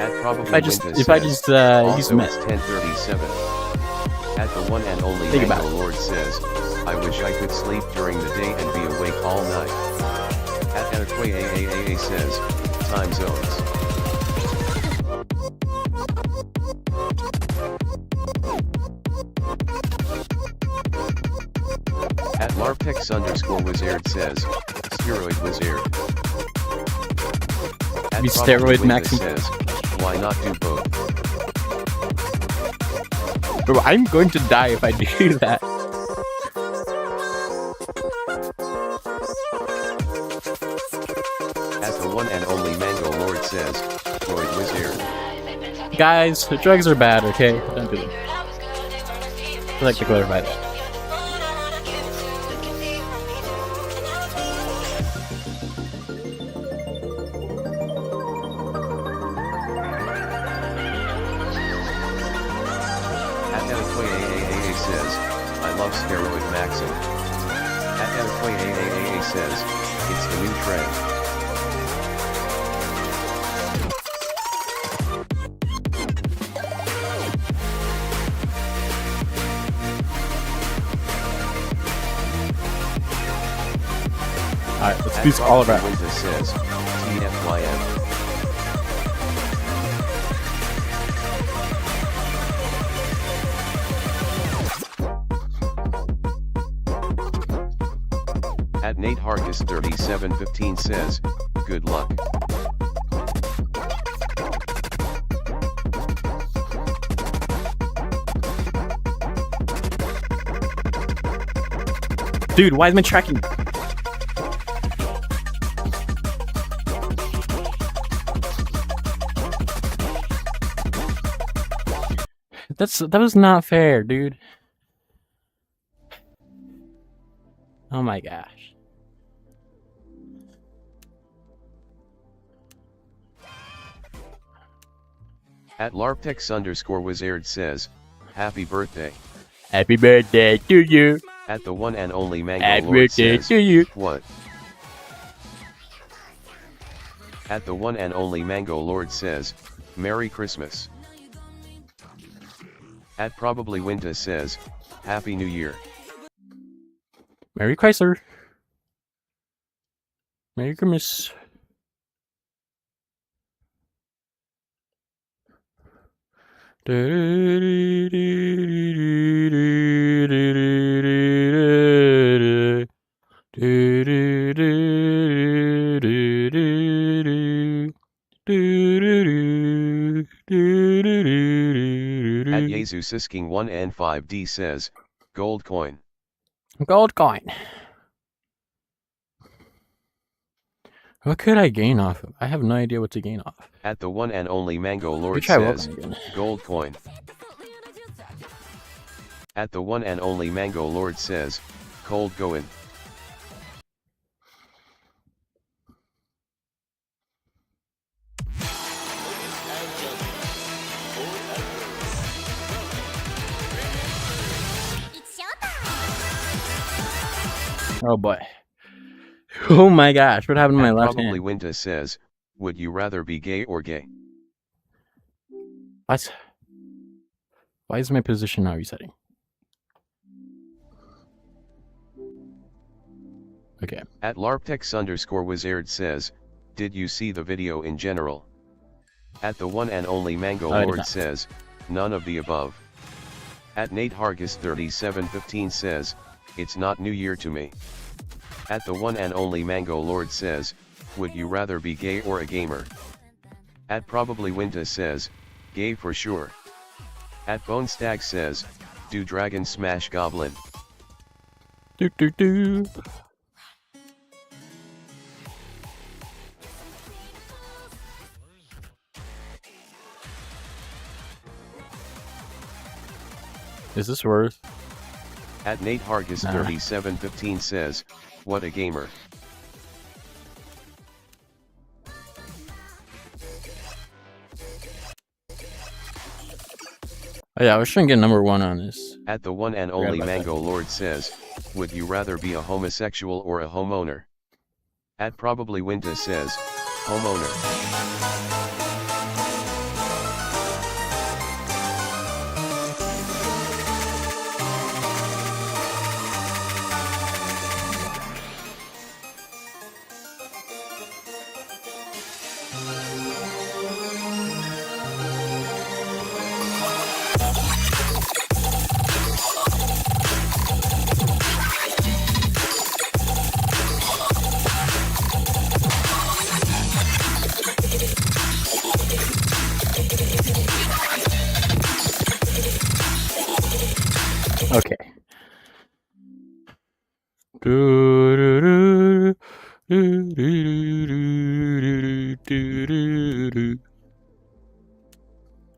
At Probably if I just Winta if I says, just use also Met. it's 10:37. At the one and only Think about Mango it. Lord says, I wish I could sleep during the day and be awake all night. At AAAAA says, time zones. At Larpex_Wizard says, Steroid Wizard. At Be Probably Steroid Winta Maxi. says, why not do both? Bro, I'm going to die if I do that. At the one and only Mango Lord says, Droid Wizard. Guys, the drugs are bad, okay? Don't do them. I'd like to clarify that. At AAAAA says, I love Steroid Maxim. At AAAAA says, it's the new trend. Alright, let's do all of that. Winta says, TFYM. At Nate Harkis 3715 says, good luck. Dude, why is my tracking? That was not fair, dude. Oh my gosh. At Larpex_Wizard says, happy birthday. Happy birthday to you. At the one and only Mango Happy Lord birthday says, to you. what? At the one and only Mango Lord says, Merry Christmas. At Probably Winta says, Happy New Year. Merry Chrysler. Merry Christmas. At Yesusisking 1 and 5D says, Gold coin. Gold coin. What could I gain off of? I have no idea what to gain off. At the one and only Mango Lord try says, welcome again. Gold coin. At the one and only Mango Lord says, Cold goin'. Oh boy. Oh my gosh, what happened to my At left Probably hand? Winta says, Would you rather be gay or gay? What? Why is my position not resetting? Okay. At Larpex_Wizard says, Did you see the video in general? At the one and only Mango I did Lord not. says, None of the above. At Nate Hargis 3715 says, It's not New Year to me. At the one and only Mango Lord says, Would you rather be gay or a gamer? At Probably Winta says, Gay for sure. At Bone Stag says, Do Dragon Smash Goblin. Do do do. Is this worth? At Nate Hargis Nah. 3715 says, What a gamer. Oh yeah, I was trying to get number 1 on this. At the one and only about Mango Lord says, would you rather be a homosexual or a homeowner? At probably Winta says, homeowner. Okay.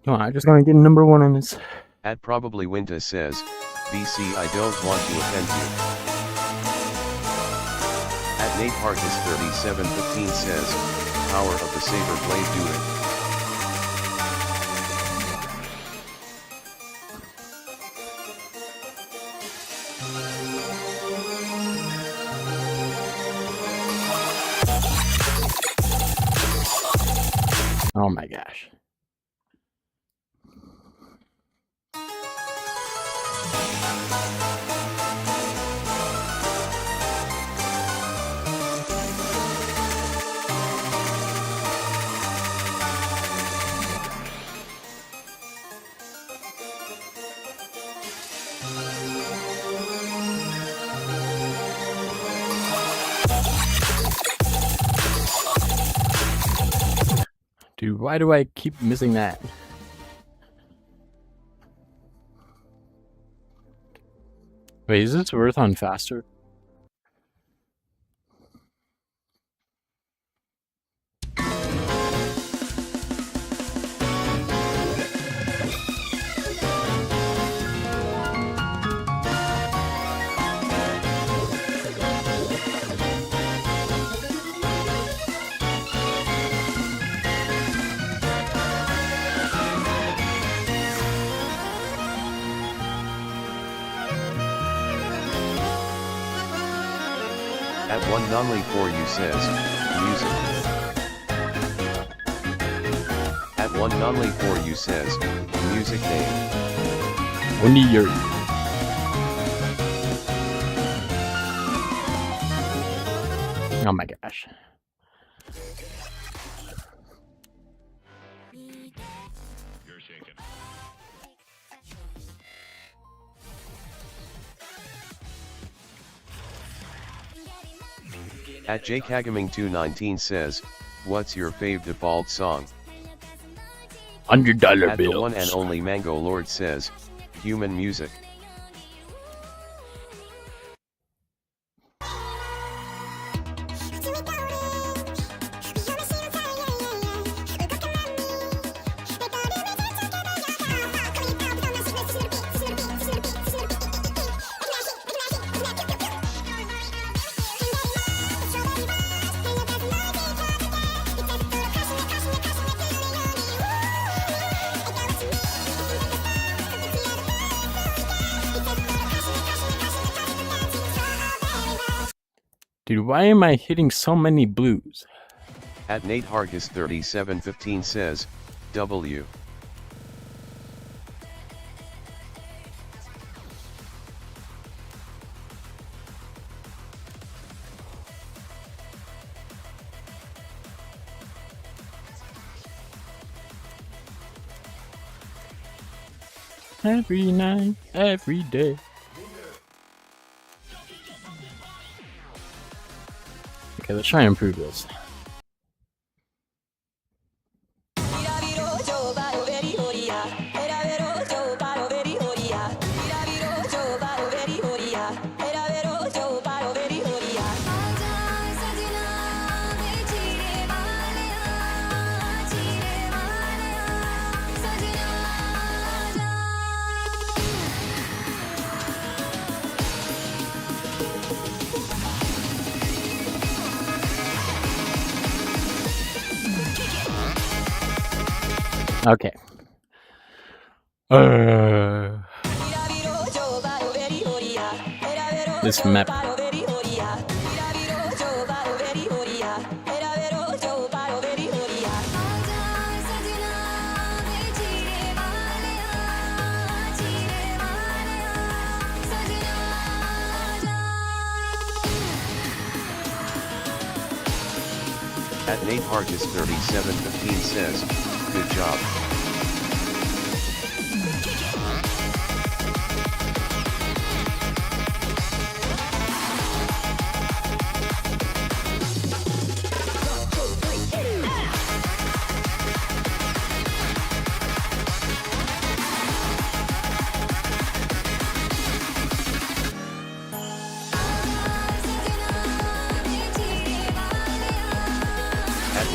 Come on, I just want to get number 1 on this. At probably Winta says, BC I don't want to offend you. At Nate Harkis 3715 says, power of the saber blade do it. Oh my gosh. Dude, why do I keep missing that? Wait, is this worth on faster? At one nonly for you says, music. At one nonly for you says, music name. Only your. Oh my gosh. You're shaking. At jkagaming219 says, what's your fave default song? $100 At bills. the one and only Mango Lord says, human music. Dude, why am I hitting so many blues? At Nate Harkis 3715 says, W. Every night, every day. Okay, let's try and improve this. Okay. This map. At Nate Harkis 3715 says, good job.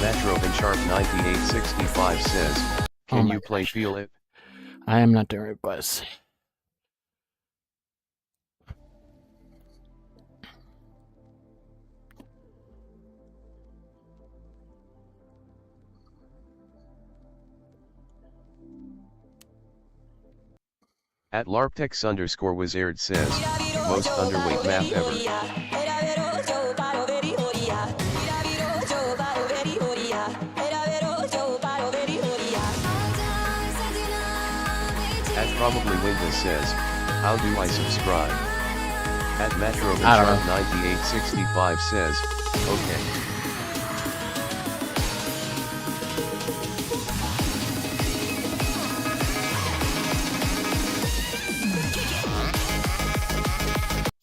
Metro and Sharp 9865 says, can you play Feel It? I am not doing it, Buzz. At LARPTEX_was aired says, most underweight map ever. At Probably Windows says, how do I subscribe? At Metro and Sharp 9865 says, okay.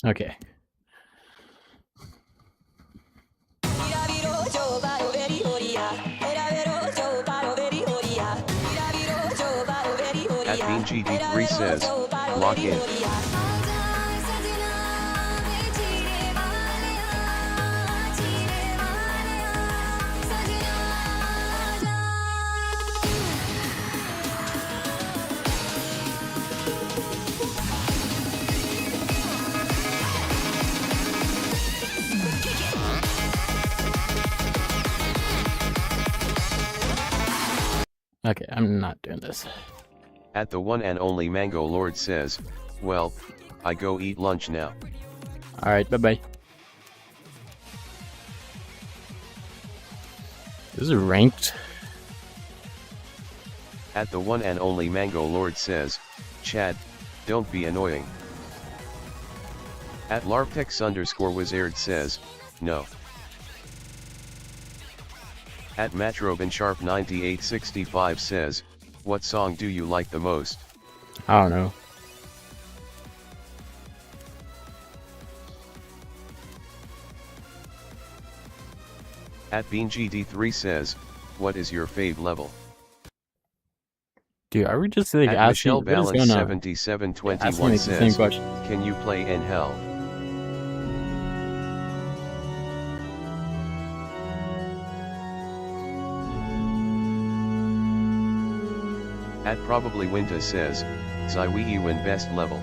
Okay. At BeanGD3 says, lock in. Okay, I'm not doing this. At the one and only Mango Lord says, well, I go eat lunch now. Alright, bye-bye. This is ranked. At the one and only Mango Lord says, Chad, don't be annoying. At LARPTEX_was aired says, no. At Matrobin Sharp 9865 says, what song do you like the most? I don't know. At BeanGD3 says, what is your fave level? Dude, are we just like at asking Michelle what is Balance going on? 7721 Asking me the same says, question. can you play in hell? At Probably Winta says, Zaiwi win best level.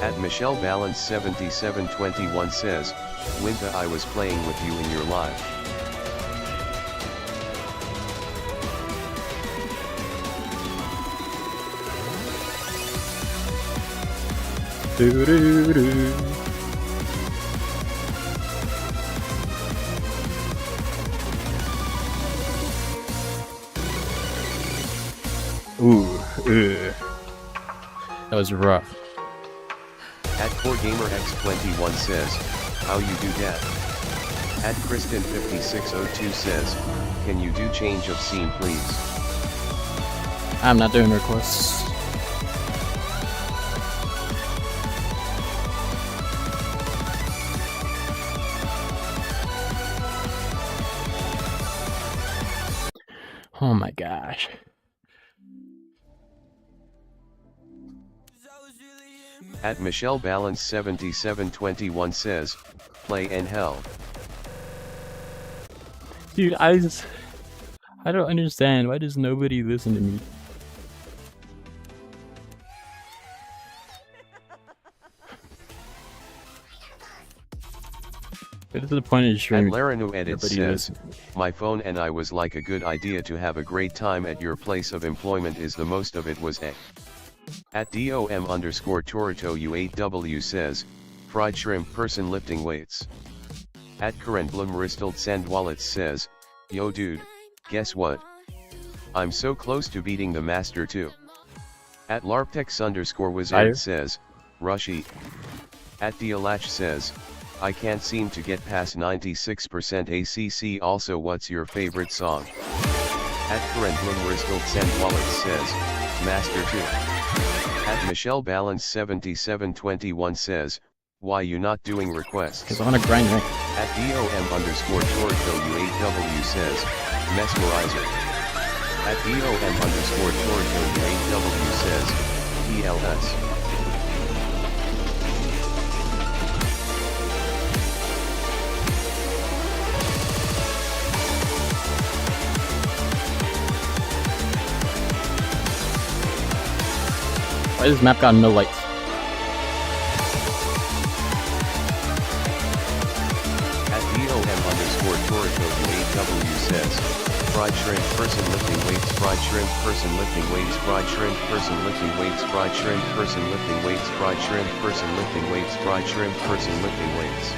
At Michelle Balance 7721 says, Winta, I was playing with you in your live. That was rough. At CoreGamerX21 says, how you do that? At Kristen5602 says, can you do change of scene please? I'm not doing requests. Oh my gosh. At Michelle Balance 7721 says, play in hell. Dude, I don't understand. Why does nobody listen to me? What is the point of At streaming? Larinu Edit Nobody says, listens. my phone and I was like a good idea to have a great time at your place of employment is the most of it was At DOM_Torito U8W says, fried shrimp person lifting weights. At Karen Blum Ristald Sandwallets says, yo dude, guess what? I'm so close to beating the master too. At LARPTEX_Wizard says, Rushy. At Dialach says, I can't seem to get past 96% ACC. Also, what's your favorite song? At Karen Blum Ristald Sandwallets says, Master 2. At Michelle Balance 7721 says, why you not doing requests? Because I want to grind rank. At DOM_Torito U8W says, Mesmerizer. At DOM_Torito U8W says, TLS. Why does this map got no lights? At DOM_Torito U8W says, fried shrimp person lifting weights, fried shrimp person lifting weights, fried shrimp person lifting weights, fried shrimp person lifting weights, fried shrimp person lifting weights, fried shrimp person lifting weights.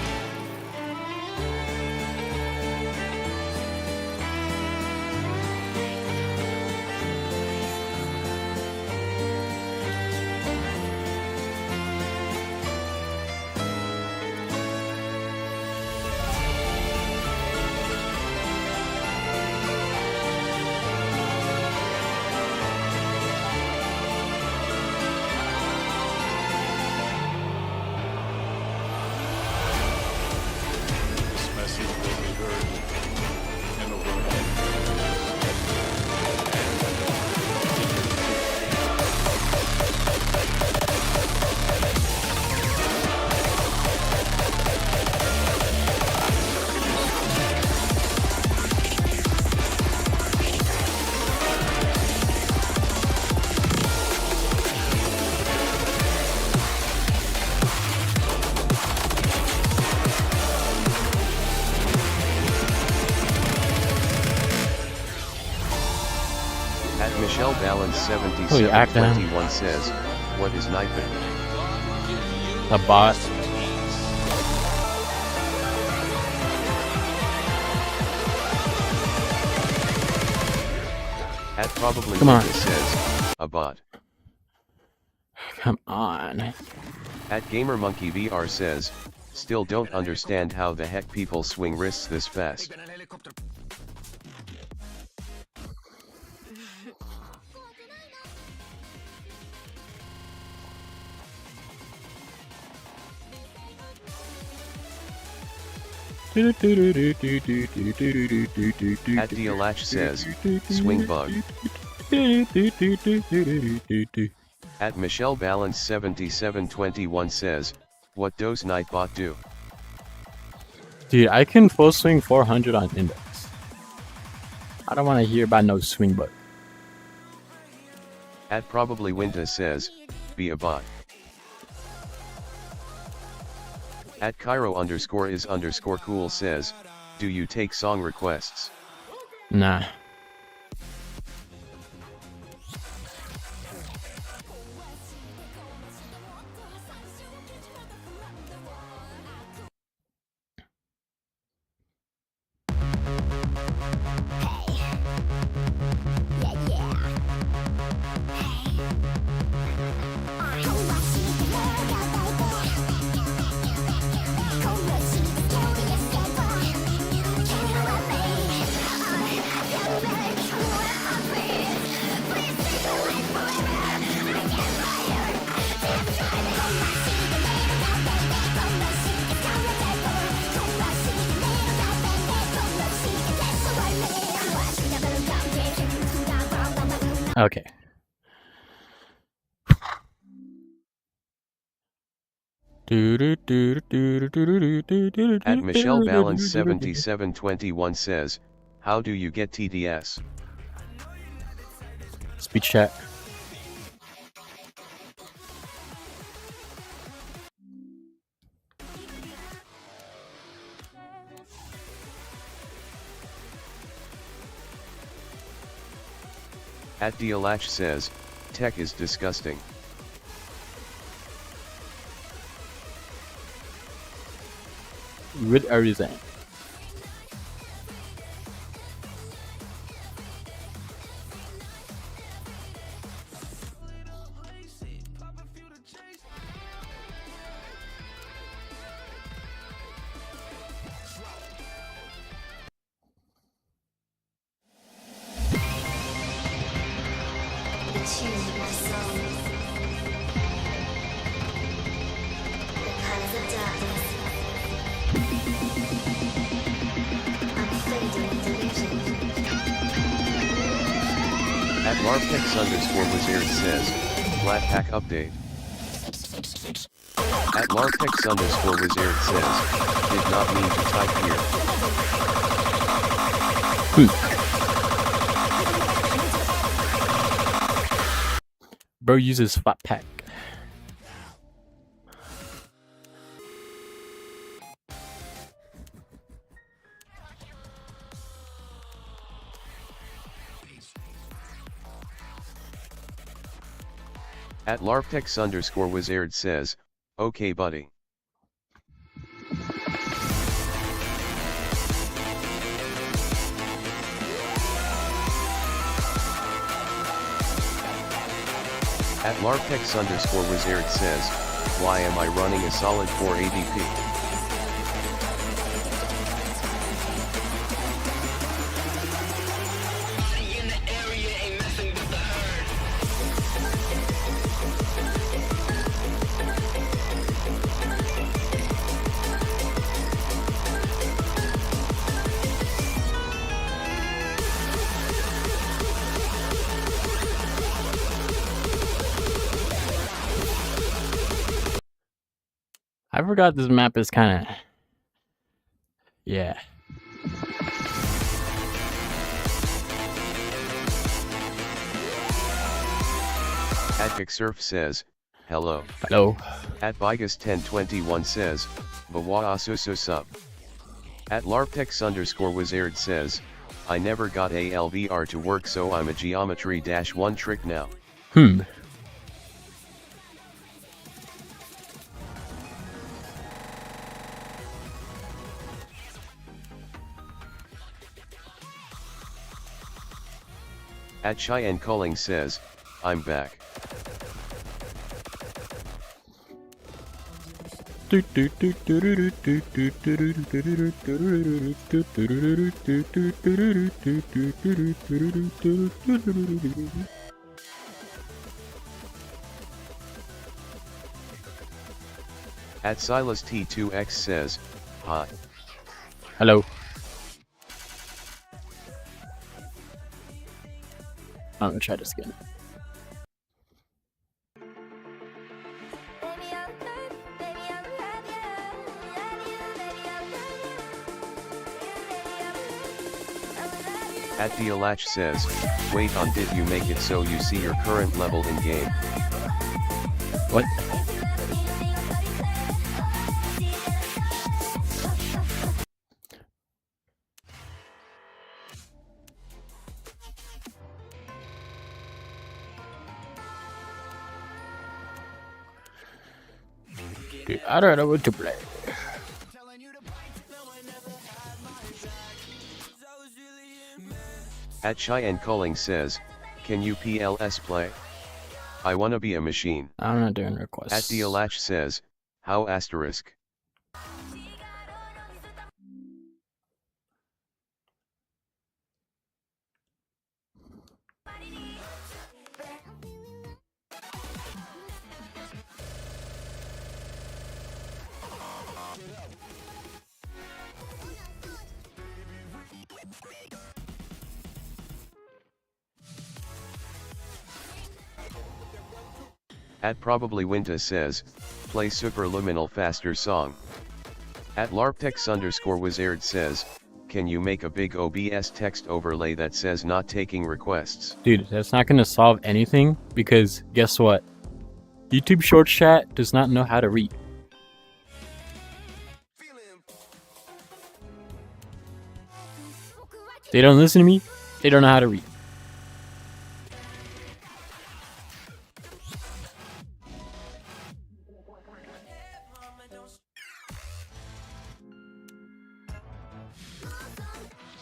Michelle Balance 7721 says, what is knifing? A bot. At probably Come on. says, a bot. Come on. At GamerMonkeyVR says, still don't understand how the heck people swing wrists this fast. At Dialach says, swing bug. At Michelle Balance 7721 says, what does Nightbot do? Dude, I can full swing 400 on index. I don't want to hear about no swing bug. At Probably Winta says, be a bot. At Cairo_is_cool says, do you take song requests? Nah. Okay. At Michelle Balance 7721 says, how do you get TDS? Speech chat. At Dialach says, tech is disgusting. What are you saying? Attune your soul. The colors of darkness. Unfading delusion. At Larpex_Wizard says, flat pack update. At Larpex_Wizard says, did not mean to type here. Bro uses flat pack. At Larpex_Wizard says, okay buddy. At Larpex_Wizard says, why am I running a solid 4 ADP? I forgot this map is kind of... Yeah. At Kicksurf says, hello. Hello. At Bigus1021 says, Bawa so sup. At Larpex_Wizard says, I never got a LVR to work so I'm a geometry-1 trick now. At Cheyenne Culling says, I'm back. At Silas T2X says, hi. Hello. I'm gonna try this again. At Dialach says, wait on did you make it so you see your current level in game? What? Dude, I don't know what to play. At Cheyenne Culling says, can you PLS play? I wanna be a machine. I'm not doing requests. At Dialach says, how asterisk? At probably Winta says, play superluminal faster song. At larptex_wizard says, can you make a big OBS text overlay that says not taking requests? Dude, that's not gonna solve anything because guess what? YouTube Short Chat does not know how to read. They don't listen to me, they don't know how to read.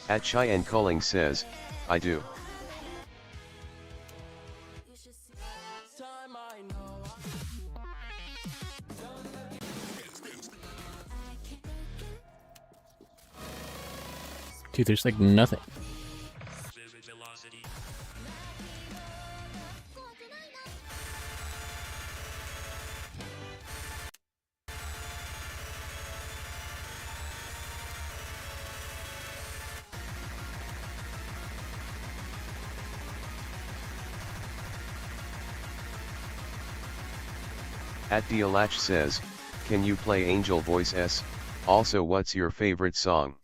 At Cheyenne Culling says, I do. Dude, there's like nothing. At Dialach says, can you play Angel Voice S? Also, what's your favorite song?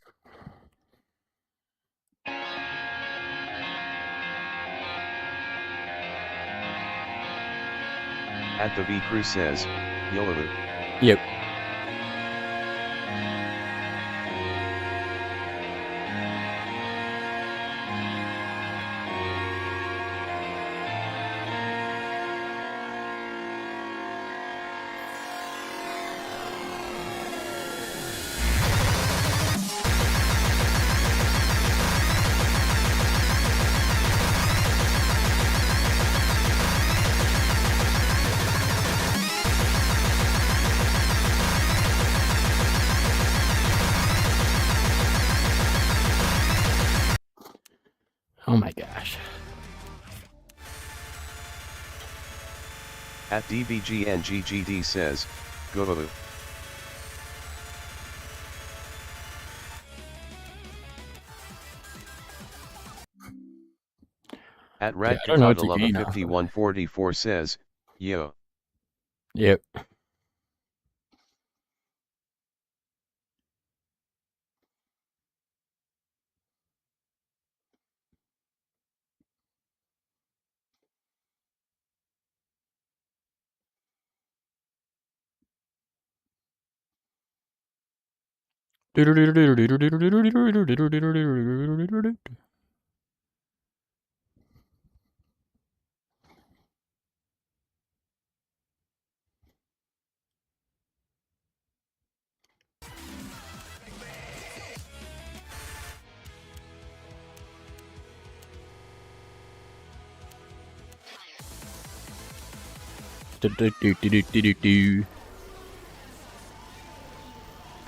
At the V Crew says, Yolu. Yep. Oh my gosh. At DBGNGGD says, go. At I don't know what to gain off of it. Radkakadalava5144 says, yo. Yep.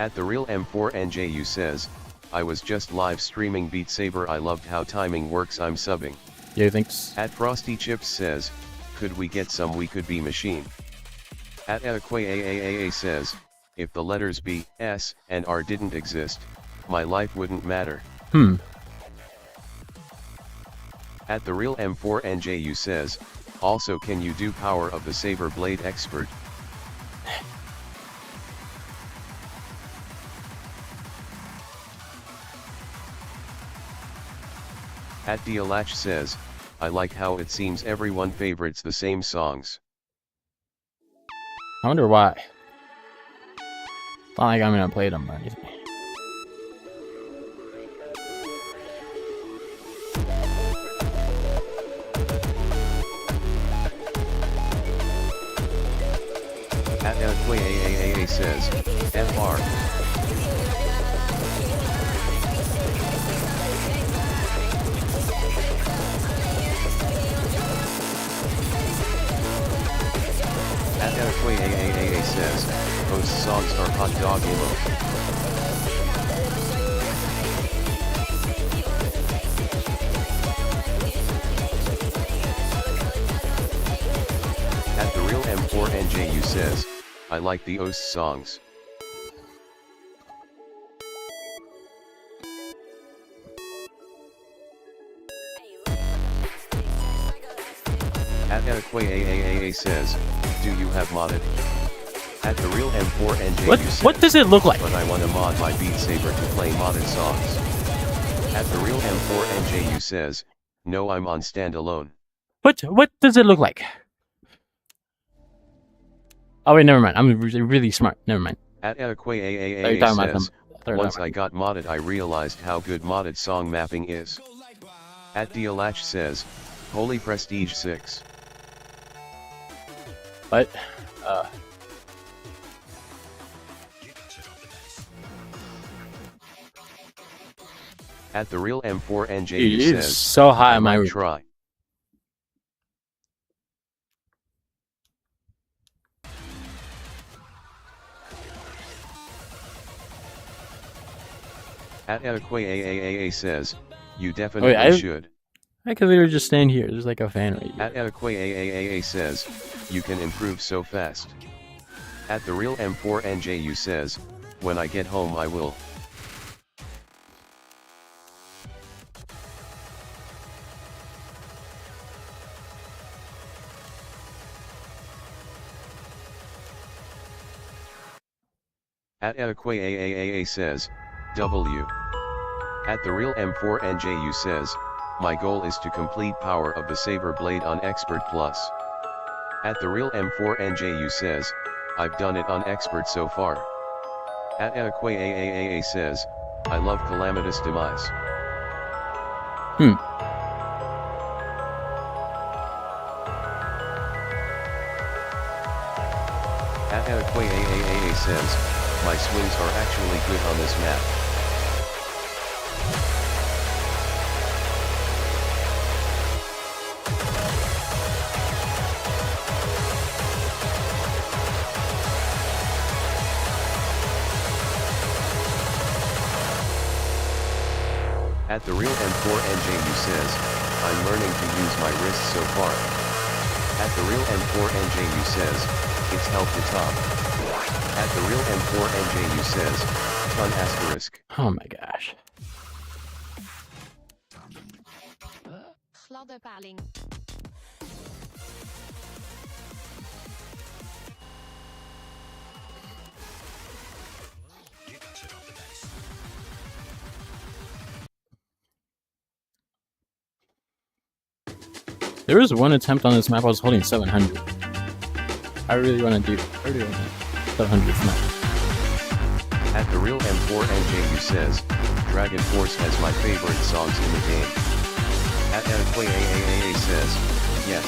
At the real M4NJU says, I was just live streaming Beat Saber, I loved how timing works, I'm subbing. Yeah, thanks. At Frosty Chips says, could we get some We Could Be Machine? At AAA says, if the letters B, S, and R didn't exist, my life wouldn't matter. At the real M4NJU says, also can you do Power of the Saber Blade Expert? At Dialach says, I like how it seems everyone favorites the same songs. I wonder why. Not like I'm gonna play them or anything. At AAA says, FR. At AAA says, most songs are hot dog emo. At the real M4NJU says, I like the OST songs. At AAAAA says, do you have modded? At the real M4NJ What does it look like? But I want to mod my Beat Saber to play modded songs. At the real M4NJU says, no, I'm on standalone. What does it look like? Oh wait, never mind. I'm really smart. Never mind. At AAAAA says, once I got modded I realized how good modded song mapping is. At Dialach says, holy prestige 6. But At the real M4NJ it is says, so high I on my might try. At AAAAA says, you definitely should. I could literally just stand here. There's like a fan right here. At AAAAA says, you can improve so fast. At the real M4NJU says, when I get home I will. At AAAAA says, W. At the real M4NJU says, my goal is to complete power of the saber blade on Expert Plus. At the real M4NJU says, I've done it on Expert so far. At AAAAA says, I love Calamitous Demise. At AAAAA says, my swings are actually good on this map. At the real M4NJU says, I'm learning to use my wrists so far. At the real M4NJU says, it's helped the top. At the real M4NJU says, fun asterisk. Oh my gosh. Gladdepaling. There was one attempt on this map I was holding 700. I really want to do 700 snap. At the real M4NJU says, Dragon Force has my favorite songs in the game. At AAAAA says, yes.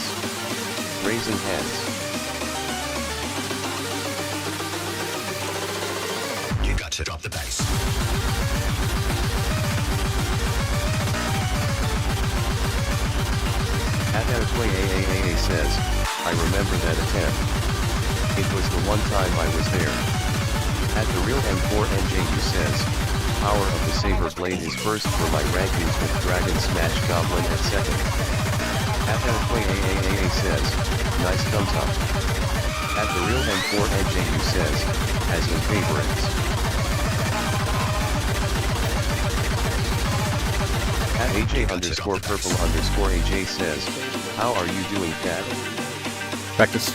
Raising hands. You got to drop the bass. At AAAAA says, I remember that attempt. It was the one time I was there. At the real M4NJU says, power of the saber blade is first for my rankings with Dragon Smash Goblin at second. At AAAAA says, nice thumbs up. At the real M4NJU says, as in favorites. At AJ_purple_AJ says, how are you doing, Cat? Practice.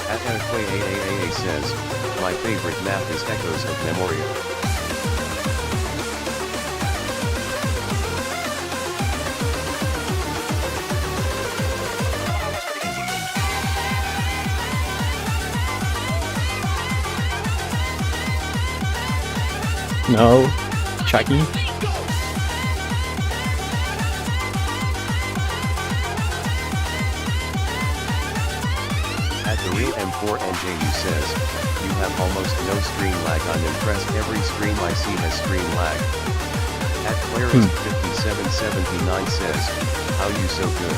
At AAAAA says, my favorite map is Echoes of Memoria. No. Chucky. At the real M4NJU says, you have almost no screen lag. I'm impressed every stream I see has screen lag. At Clarence5779 says, how you so good?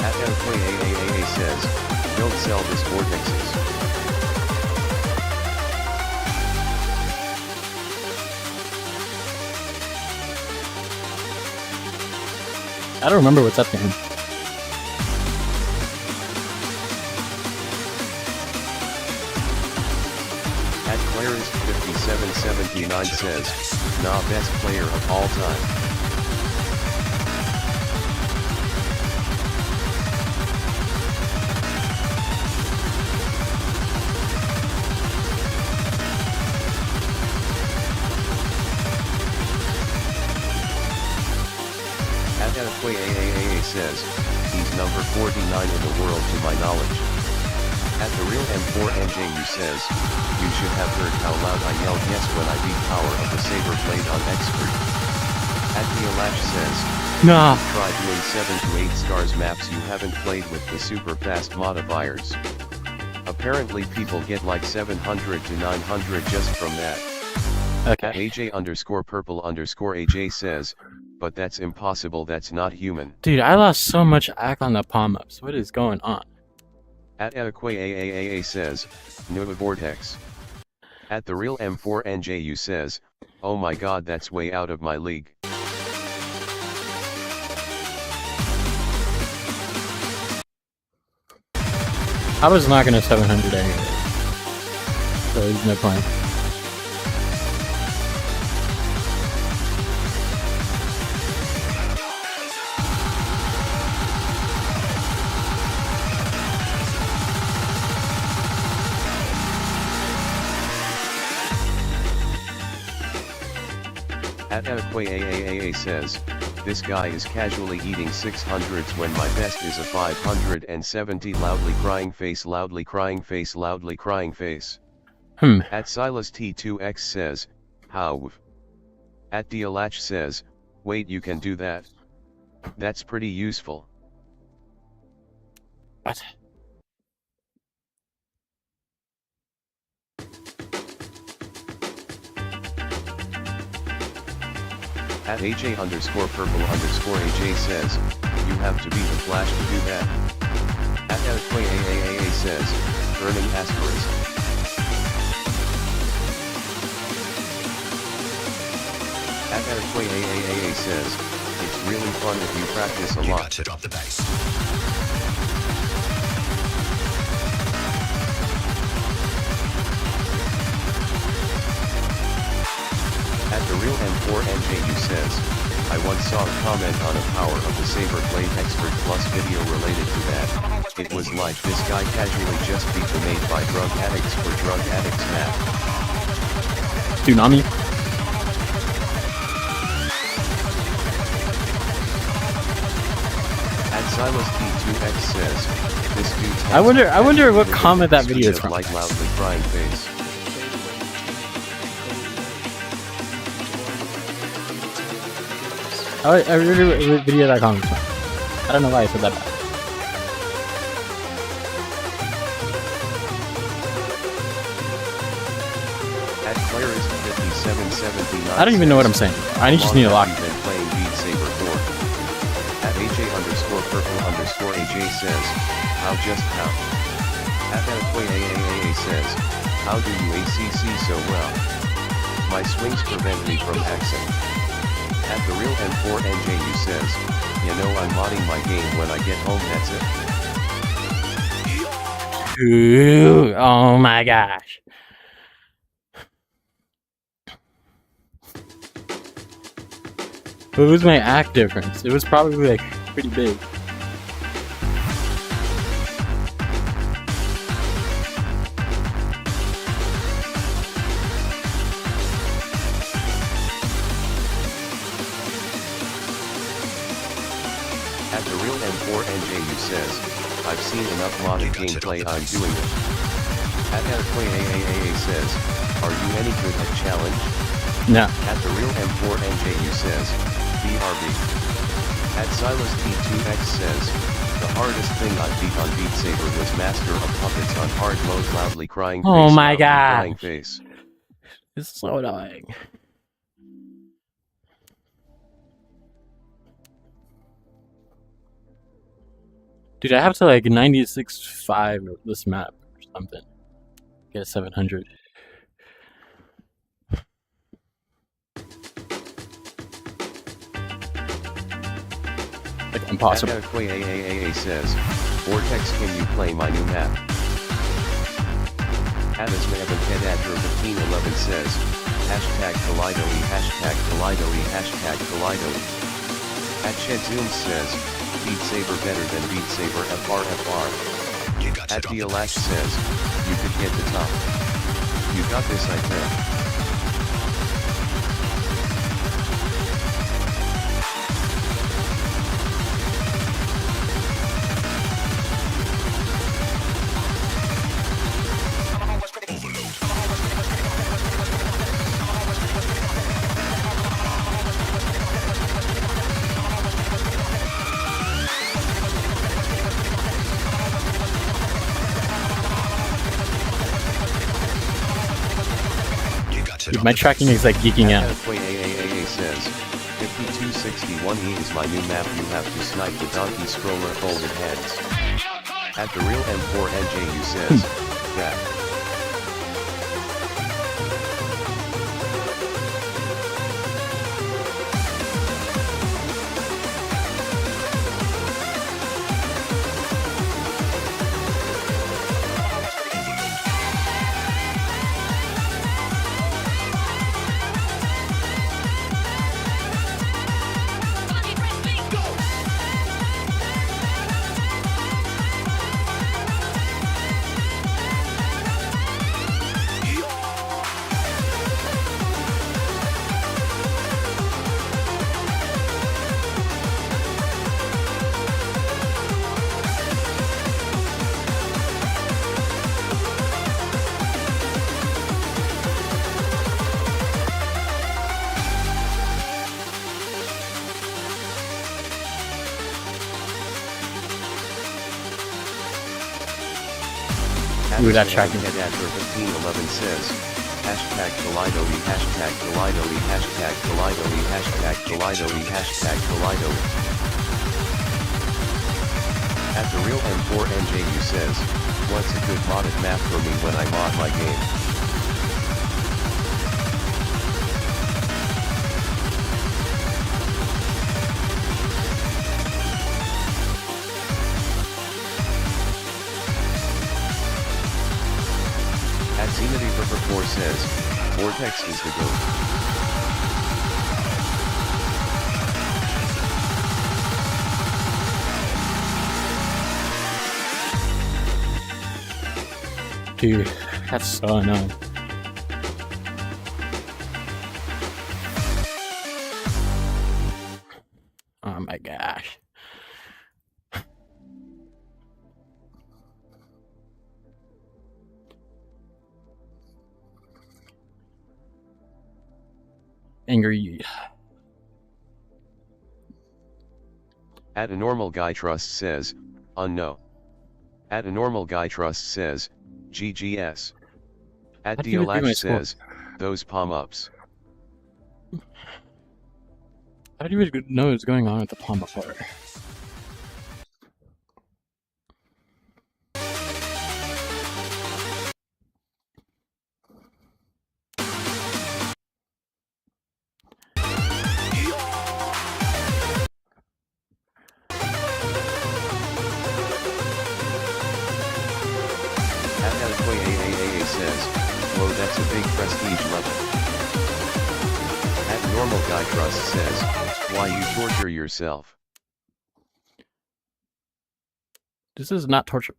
At AAAAA says, don't sell this vortexes. I don't remember what's up to him. At Clarence5779 79 says, nah, best player of all time. Adequate AAAA says, he's number 49 in the world to my knowledge. At the real M4NJU says, you should have heard how loud I yelled yes when I beat power of the saber blade on expert. At the Alash says, Nah. try doing 7 to 8 stars maps you haven't played with the super fast modifiers. Apparently people get like 700 to 900 just from that. Okay. AJ_purple_AJ says, but that's impossible, that's not human. Dude, I lost so much act on the palm-ups. What is going on? At AAAAA says, Nova Vortex. At the real M4NJU says, oh my god, that's way out of my league. I was not gonna 700 anyway, so there's no point. At AAAAA says, this guy is casually eating 600s when my best is a 570. Loudly crying face, loudly crying face, loudly crying face. At Silas T2X says, how? At Dialach says, wait, you can do that? That's pretty useful. What? At AJ_purple_AJ says, you have to be the Flash to do that. At AAAAA says, earning asterisks. At AAAAA says, it's really fun if you practice a lot. to drop the bass. At the real M4NJU says, I once saw a comment on a power of the saber blade expert plus video related to that. It was like this guy casually just beat the made by drug addicts for drug addicts map. Tsunami? At Silas T2X says, this dude's I wonder what comment that video is from. Like loudly crying face. I really video that comment from. I don't know why I said that bad. At Claris 5779 I don't even know what I'm saying. I just need to lock it. been playing Beat Saber 4. At AJ_purple_AJ says, how just how? At AAAAA says, how do you ACC so well? My swings prevent me from axing. At the real M4NJU says, you know I'm modding my game when I get home, that's it. Ooh, oh my gosh. What was my act difference? It was probably like pretty big. At the real M4NJU says, I've seen enough modded gameplay, I'm doing it. At AAAAA says, are you any good at challenge? No. At the real M4NJU says, BRB. At Silas T2X says, the hardest thing I beat on Beat Saber was Master of Puppets on hard mode, loudly crying face. Oh my loudly crying gosh. face. It's so annoying. Dude, I have to like 96.5 this map or something. Get 700. Like impossible. At AAAA says, Vortex, can you play my new map? Adismayavan1511 says, hashtag Kaleidoe, hashtag Kaleidoe, hashtag Kaleidoe. At Chedzoom says, Beat Saber better than Beat Saber FR. At Dialash says, you could get the top. You got this, I think. Dude, my tracking is like geeking out. AAAA says, 5261E is my new map, you have to snipe the donkey scroller folded heads. At the real M4NJU says, that. Ooh, that tracking. Adder1511 says, hashtag Kaleidoe, hashtag Kaleidoe, hashtag Kaleidoe, hashtag Kaleidoe, hashtag Kaleidoe. At the real M4NJU says, what's a good modded map for me when I mod my game? At Zenity4 says, Vortex is the GOAT. Dude, that's so annoying. Oh my gosh. Angry. At a normal guy trust says, unknown. At a normal guy trust says, GGS. At How do you do my Dialash score? says, those palm ups. How do you know what's going on with the palm up part? At Adequate AAAA says, whoa, that's a big prestige level. At normal guy trust says, why you torture yourself? This is not torture.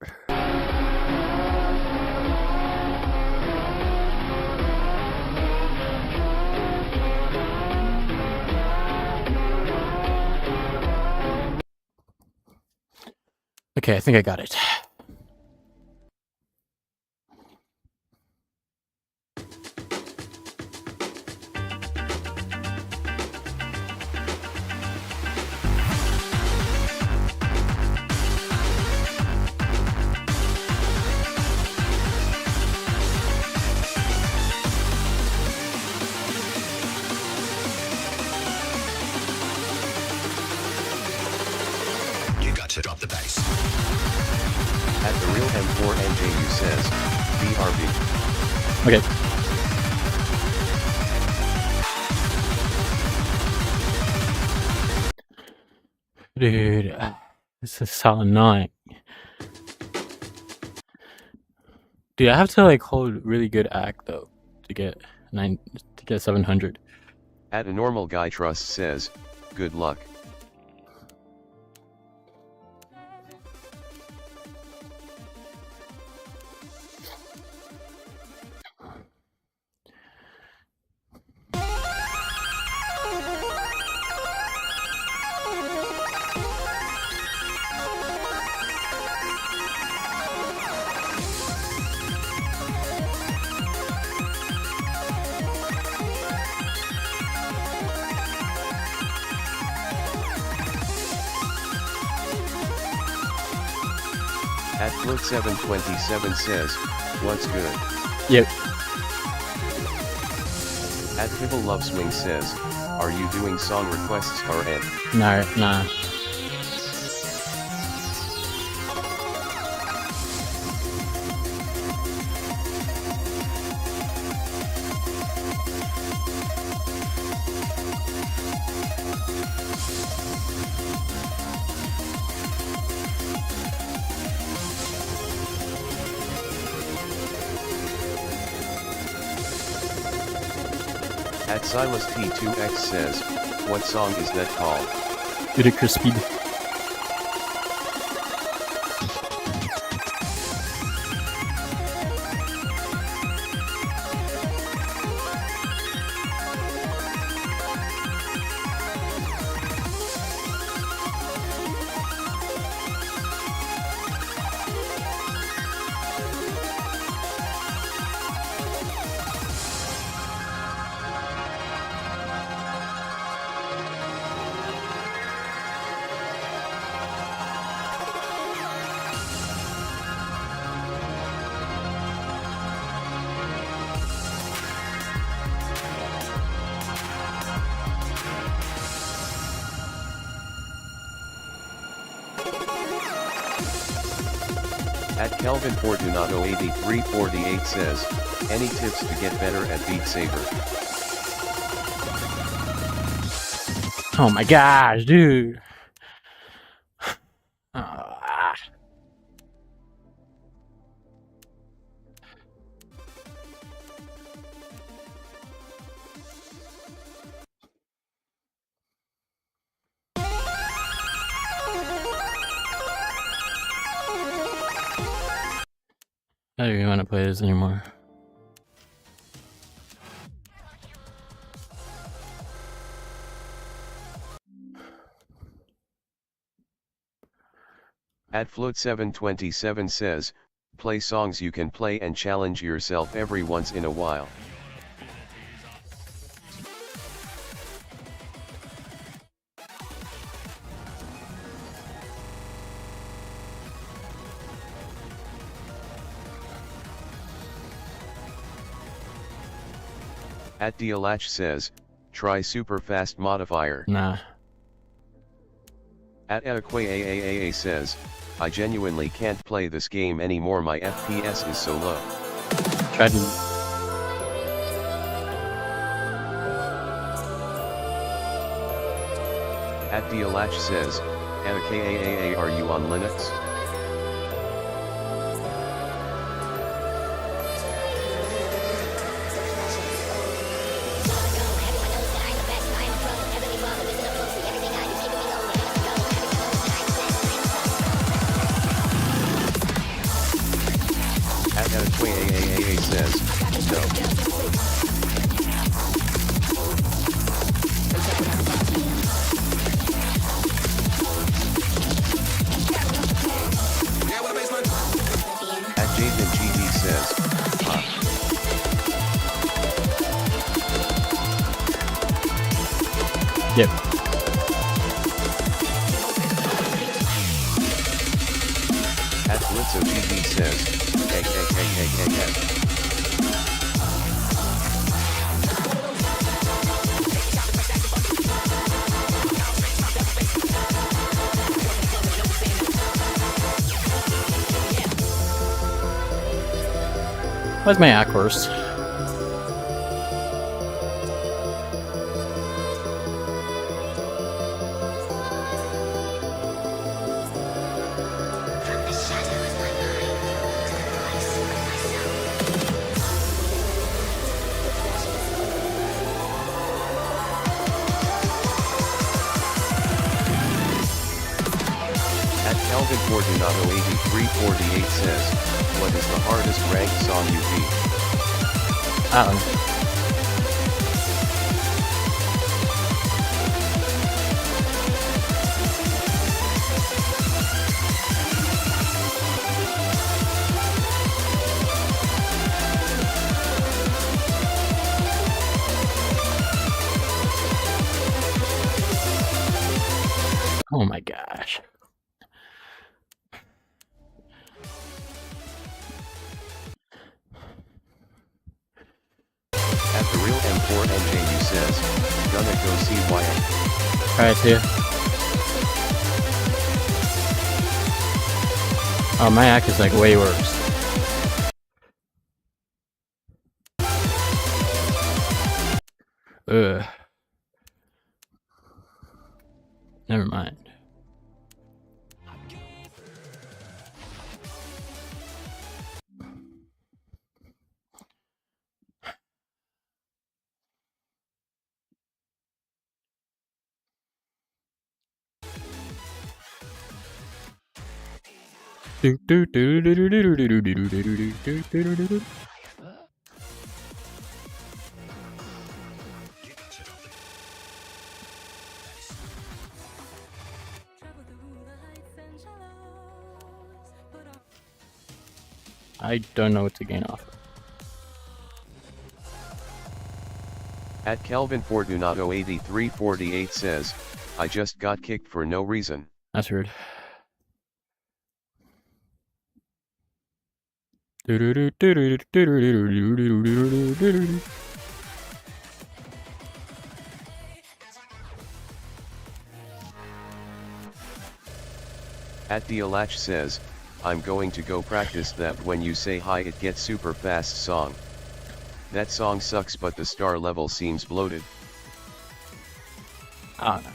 Okay, I think I got it. You got to drop the bass. At the real M4NJU says, BRB. Okay. Dude, this is so annoying. Dude, I have to like hold really good act though to get 700. At a normal guy trust says, good luck. At Float727 says, what's good? Yep. At Pibble Love Swing says, are you doing song requests RN? Nah. At Silas T2X says, what song is that called? Ludicrous Speed. At Kelvin Fortunato 8348 says, any tips to get better at Beat Saber? Oh my gosh, dude. Ah. I don't even want to play this anymore. At Float727 says, play songs you can play and challenge yourself every once in a while. At Dialach says, try super fast modifier. Nah. At AAAAA says, I genuinely can't play this game anymore, my FPS is so low. Try to. At Dialach says, AAAAA, are you on Linux? At AAAAA says, no. At Jaden GD says, Yep. At Blitzo GD says, hey. Where's my Aquars? From the shadow of my mind to the voice of myself. Calvin Fortunato 8348 says, what is the hardest ranked song you beat? I don't know. Oh my gosh. At the real M4 NJU says, gonna go see Wyatt. Alright, see ya. Oh, my act is like way worse. Ugh. Never mind. I don't know what to gain off of. At Calvin Fortunato 8348 says, I just got kicked for no reason. That's weird. At Dialach says, I'm going to go practice that when you say hi it gets super fast song. That song sucks but the star level seems bloated. I don't know.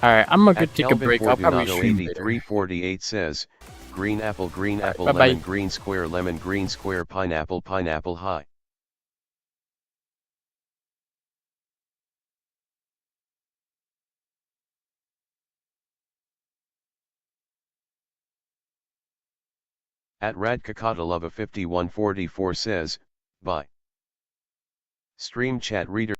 Alright, I'm gonna go At take a Calvin break. I'll probably Fortunato stream later. 8348 says, green apple, Bye-bye. lemon, green square, pineapple, high. At Radkakatalova 5144 says, bye. Stream chat reader.